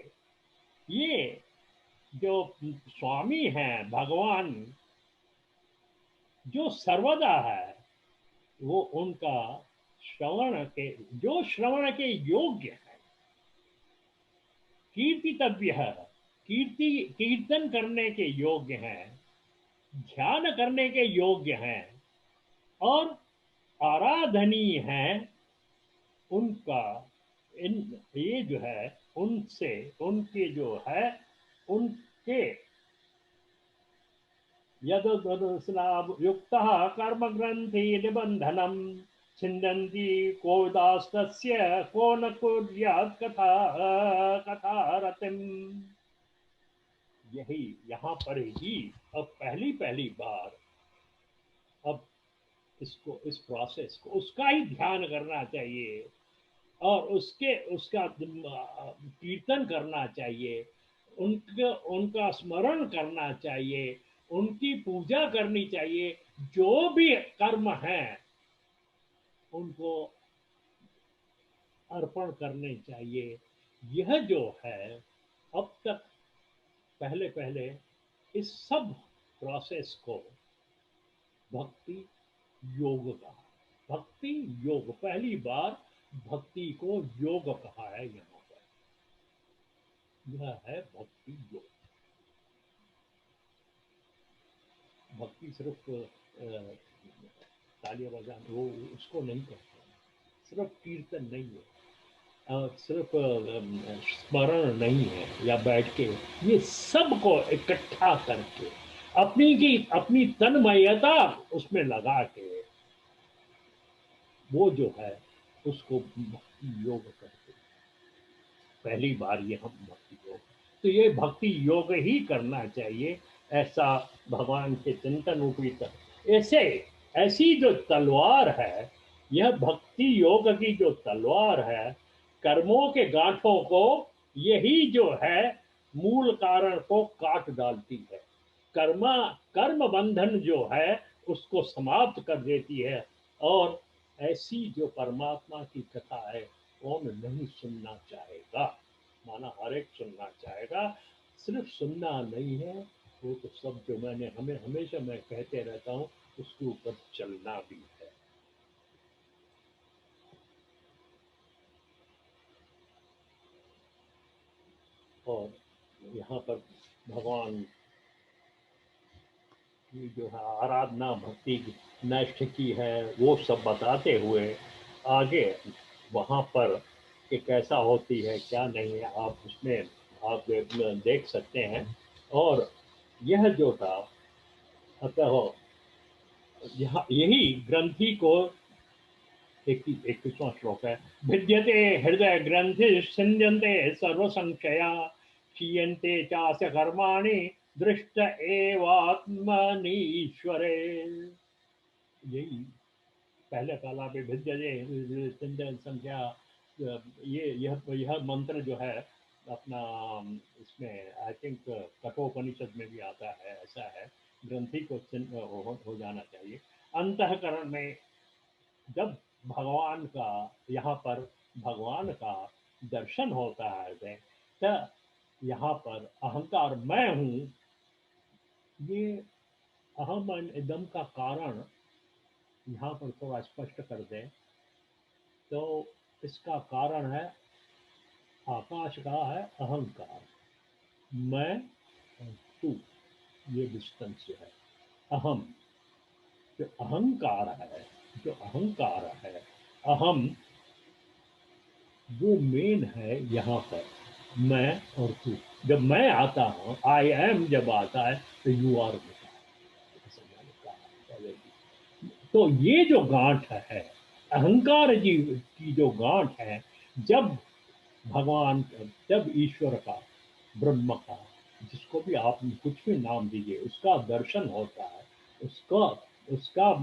ये जो स्वामी हैं भगवान, जो सर्वदा है, वो उनका श्रवण के योग्य है, कीर्तितव्य है, कीर्तन करने के योग्य हैं, ध्यान करने के योग्य हैं और आराधनीय हैं, उनका ये जो है उनसे, उनके जो है उनके युक्तः कर्म ग्रंथि निबंधनम छिन्दन्ति को दास्तस्य को न कुर्यात् कथा रतिम। यही यहाँ पर ही अब पहली बार अब इस प्रोसेस को उसका ही ध्यान करना चाहिए और उसका कीर्तन करना चाहिए, उनका स्मरण करना चाहिए, उनकी पूजा करनी चाहिए, जो भी कर्म हैं उनको अर्पण करने चाहिए। यह जो है अब तक पहले इस सब प्रोसेस को भक्ति योग कहा। भक्ति योग, पहली बार भक्ति को योग कहा है यहाँ पर। यह है भक्ति योग। भक्ति सिर्फ तालियां बजाना वो उसको नहीं कहते, सिर्फ कीर्तन नहीं है, सिर्फ स्मरण नहीं है या बैठ के, ये सब को इकट्ठा करके अपनी तन्मयता उसमें लगा के वो जो है उसको भक्ति योग करते हैं। पहली बार ये हम भक्ति योग, तो ये भक्ति योग ही करना चाहिए, ऐसा भगवान के चिंतन उपरीत ऐसी जो तलवार है, यह भक्ति योग की जो तलवार है, कर्मों के गांठों को यही जो है मूल कारण को काट डालती है। कर्म बंधन जो है उसको समाप्त कर देती है। और ऐसी जो परमात्मा की कथा है कौन नहीं सुनना चाहेगा, माना हर एक सुनना चाहेगा। सिर्फ सुनना नहीं है, वो तो सब जो हमें हमेशा मैं कहते रहता हूँ उसके ऊपर चलना भी है। और यहाँ पर भगवान की जो है आराधना भक्ति नष्ट की है वो सब बताते हुए आगे वहाँ पर कि कैसा होती है क्या नहीं है, आप उसमें आप देख सकते हैं। और यह जो था अतः यहाँ यही ग्रंथि को 21वां श्लोक है, भिद्यते हृदय ग्रंथि सिंध्यन्ते सर्व संशया क्षीयन्ते चास्य कर्माणि दृष्ट एवात्मनीश्वरे। यही पहले काला पे भिद्यते सिंध्यन संख्या, यह मंत्र जो है अपना इसमें आई थिंक कठोपनिषद में भी आता है, ऐसा है ग्रंथि को हो जाना चाहिए। अंतःकरण में जब भगवान का यहाँ पर भगवान का दर्शन होता है तो यहाँ पर अहंकार मैं हूँ, ये अहम इदम का कारण यहाँ पर थोड़ा स्पष्ट कर दें तो इसका कारण है आकाश का है अहंकार, मैं और तू, ये डिस्टेंस जो है अहम, जो अहंकार है अहम, वो मेन है यहाँ पर। मैं और तू, जब मैं आता हूँ आई एम जब आता है तो यू आर होता है। तो ये जो गांठ है अहंकार जी की जो गांठ है, जब भगवान, जब ईश्वर का, ब्रह्म का, जिसको भी आप कुछ भी नाम दीजिए, उसका दर्शन होता है, उसका उसका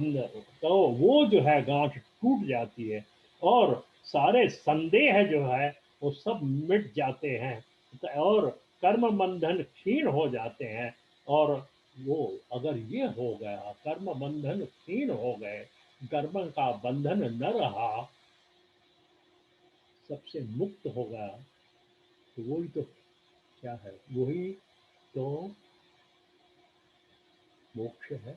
तो वो जो है गांठ टूट जाती है और सारे संदेह जो है वो सब मिट जाते हैं और कर्म बंधन क्षीण हो जाते हैं। और वो अगर ये हो गया, कर्म बंधन क्षीण हो गए, कर्म का बंधन न रहा, सबसे मुक्त हो गया, तो वही तो क्या है, वही तो मोक्ष है।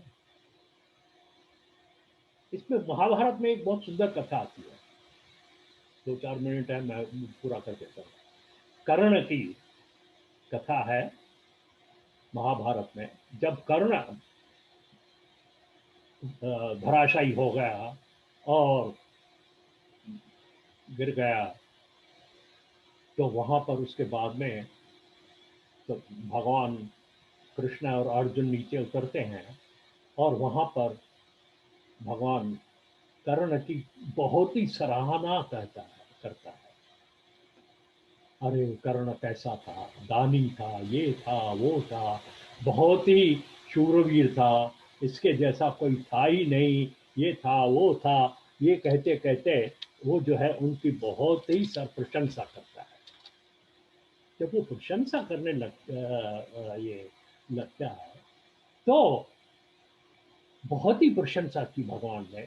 इसमें महाभारत में एक बहुत सुंदर कथा आती है, 2-4 मिनट है, मैं पूरा कर देता हूँ। कर्ण की कथा है महाभारत में। जब कर्ण धराशायी हो गया और गिर गया, तो वहां पर उसके बाद में तो भगवान कृष्ण और अर्जुन नीचे उतरते हैं और वहां पर भगवान कर्ण की बहुत ही सराहना करता है। अरे कर्ण कैसा था, दानी था, ये था, वो था, बहुत ही शूरवीर था, इसके जैसा कोई था ही नहीं, ये था, वो था, ये कहते कहते वो जो है उनकी बहुत ही प्रशंसा करता है। जब वो प्रशंसा करने लगता है तो बहुत ही प्रशंसा की भगवान ने।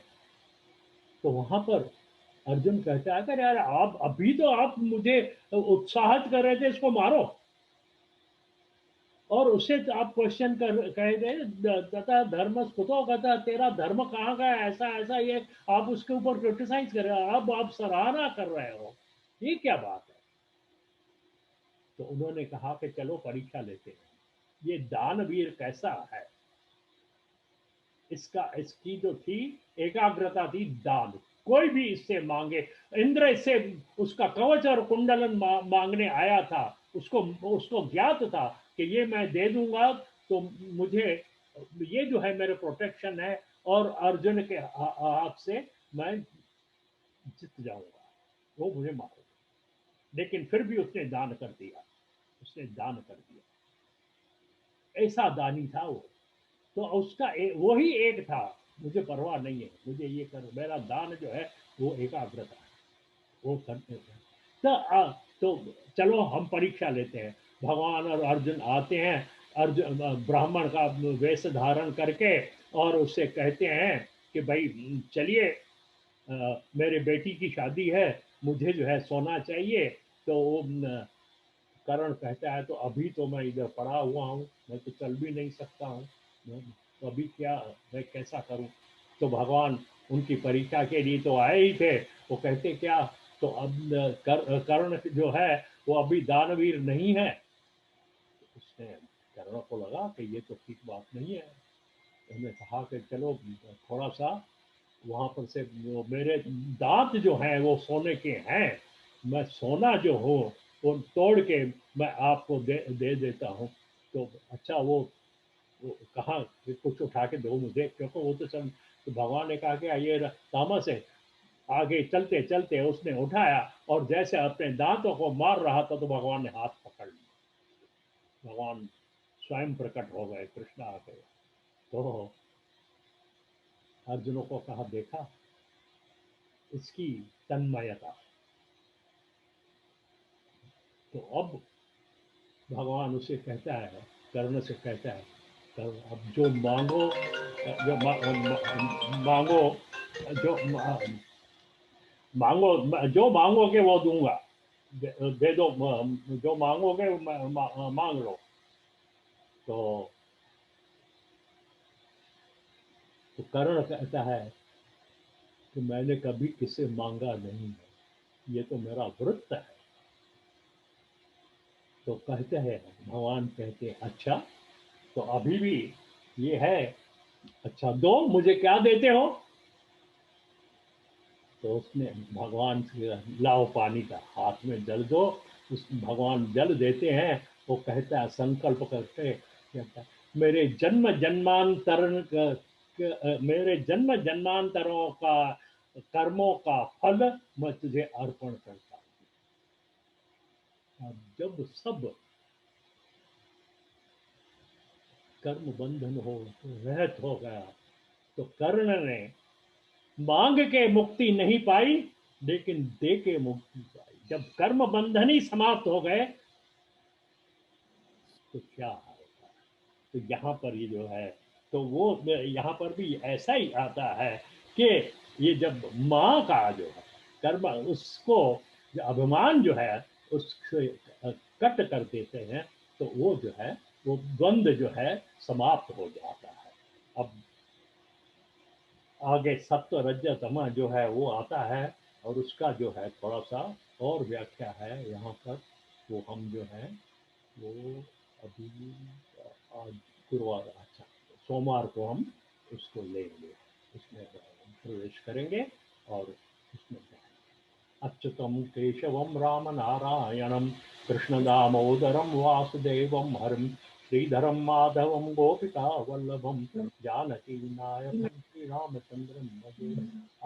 तो वहां पर अर्जुन कहता है कि यार आप अभी तो आप मुझे उत्साहित कर रहे थे इसको मारो, और उससे तो आप क्वेश्चन कह रहे तथा धर्म कुतो कहता, तेरा धर्म कहाँ का है, ऐसा ऐसा, ये आप उसके ऊपर क्रिटिसाइज कर रहे हो, अब आप सराहना कर रहे हो, ये क्या बात है। तो उन्होंने कहा कि चलो परीक्षा लेते हैं, ये दानवीर कैसा है। इसकी जो थी एकाग्रता थी दान, कोई भी इससे मांगे, इंद्र इससे उसका कवच और कुंडलन मांगने आया था, उसको ज्ञात था कि ये मैं दे दूंगा तो मुझे ये जो है मेरे प्रोटेक्शन है, और अर्जुन के हाथ से मैं जीत जाऊंगा, वो मुझे मारेगा। लेकिन फिर भी उसने दान कर दिया, ऐसा दानी था वो। तो उसका वही एक था, मुझे परवाह नहीं है, मुझे ये कर, मेरा दान जो है वो एकाग्रता है, वो करते हैं। तो चलो हम परीक्षा लेते हैं। भगवान और अर्जुन आते हैं, अर्जुन ब्राह्मण का वेश धारण करके, और उससे कहते हैं कि भाई चलिए, मेरे बेटी की शादी है, मुझे जो है सोना चाहिए। तो करण कहता है तो अभी तो मैं इधर पड़ा हुआ हूँ, मैं तो चल भी नहीं सकता हूँ, तो अभी क्या, मैं कैसा करूँ। तो भगवान उनकी परीक्षा के लिए तो आए ही थे। वो कहते क्या, तो अब कर्ण जो है वो अभी दानवीर नहीं है। उसने कर्ण को लगा कि ये तो ठीक बात नहीं है। उन्होंने कहा कि चलो थोड़ा सा वहां पर से, वो मेरे दांत जो हैं वो सोने के हैं, मैं सोना जो हो वो तोड़ के मैं आपको दे देता हूँ। तो अच्छा वो कहा कि कुछ उठा के दो मुझे, क्योंकि वो तो सब। तो भगवान ने कहा कि ये तामस है। आगे चलते चलते उसने उठाया, और जैसे अपने दांतों को मार रहा था तो भगवान ने हाथ पकड़ लिया, भगवान स्वयं प्रकट हो गए, कृष्ण आ गए। तो अर्जुनों को कहा, देखा इसकी तन्मयता। तो अब भगवान उसे कहता है, कर्ण से कहता है, कर्ण अब जो मांगो, जो मांगो, जो मांगो, जो मांगोगे वो दूंगा, दे दो, जो मांगोगे मांग लो। तो कर्ण कहता है कि मैंने कभी किसे मांगा नहीं है, ये तो मेरा व्रत है। तो कहते हैं, भगवान कहते हैं, अच्छा तो अभी भी ये है, अच्छा दो, मुझे क्या देते हो। तो उसने भगवान से, लाओ पानी का, हाथ में जल दो। उस भगवान जल देते हैं। वो कहता है, संकल्प करके कहता है, मेरे जन्म जन्मांतर मेरे जन्म जन्मांतरों का कर्मों का फल मैं तुझे अर्पण करता हूँ। जब सब कर्म बंधन हो रहित हो गया, तो कर्ण ने मांग के मुक्ति नहीं पाई, लेकिन दे के मुक्ति पाई। जब कर्म बंधन ही समाप्त हो गए तो क्या होगा। तो यहाँ पर ये जो है, तो वो यहाँ पर भी ऐसा ही आता है कि ये जब माँ का जो है कर्म, उसको जो अभिमान जो है उससे कट कर देते हैं, तो वो जो है वो द्वंद्व जो है समाप्त हो जाता है। अब आगे सत्व रज तम जो है वो आता है, और उसका जो है थोड़ा सा और व्याख्या है यहाँ पर, वो हम जो है वो अभी आज गुरुवार, अच्छा सोमवार को हम उसको लेंगे, उसमें प्रवेश करेंगे और उसमें अच्युतं केशवं राम नारायणं कृष्णदामोदरं वासुदेवं हरिं श्रीधरं माधवं गोपिका वल्लभं जानकी नायकं श्रीरामचन्द्रं भजे।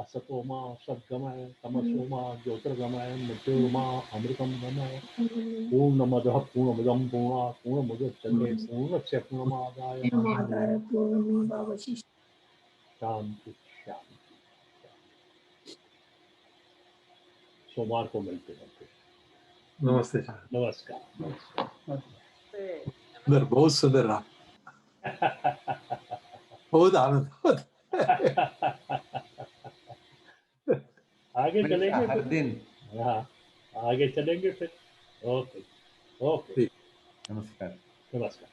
असतो मा सद्गमय तमसो मा ज्योतिर्गमय मृत्युर्मा अमृतं गमय। पूर्णमदः पूर्णमिदं पूर्णात् पूर्णमुदच्यते पूर्णस्य पूर्णमादाय शांति शांति। सोमवार को मिलते हैं फिर। नमस्ते सर। नमस्कार नमस्कार। सुंदर, बहुत सुंदर रहा, बहुत आनंद। आगे चलेंगे हर फिर। दिन। हाँ आगे चलेंगे फिर। ओके ओके ठीक। नमस्कार। नमस्कार।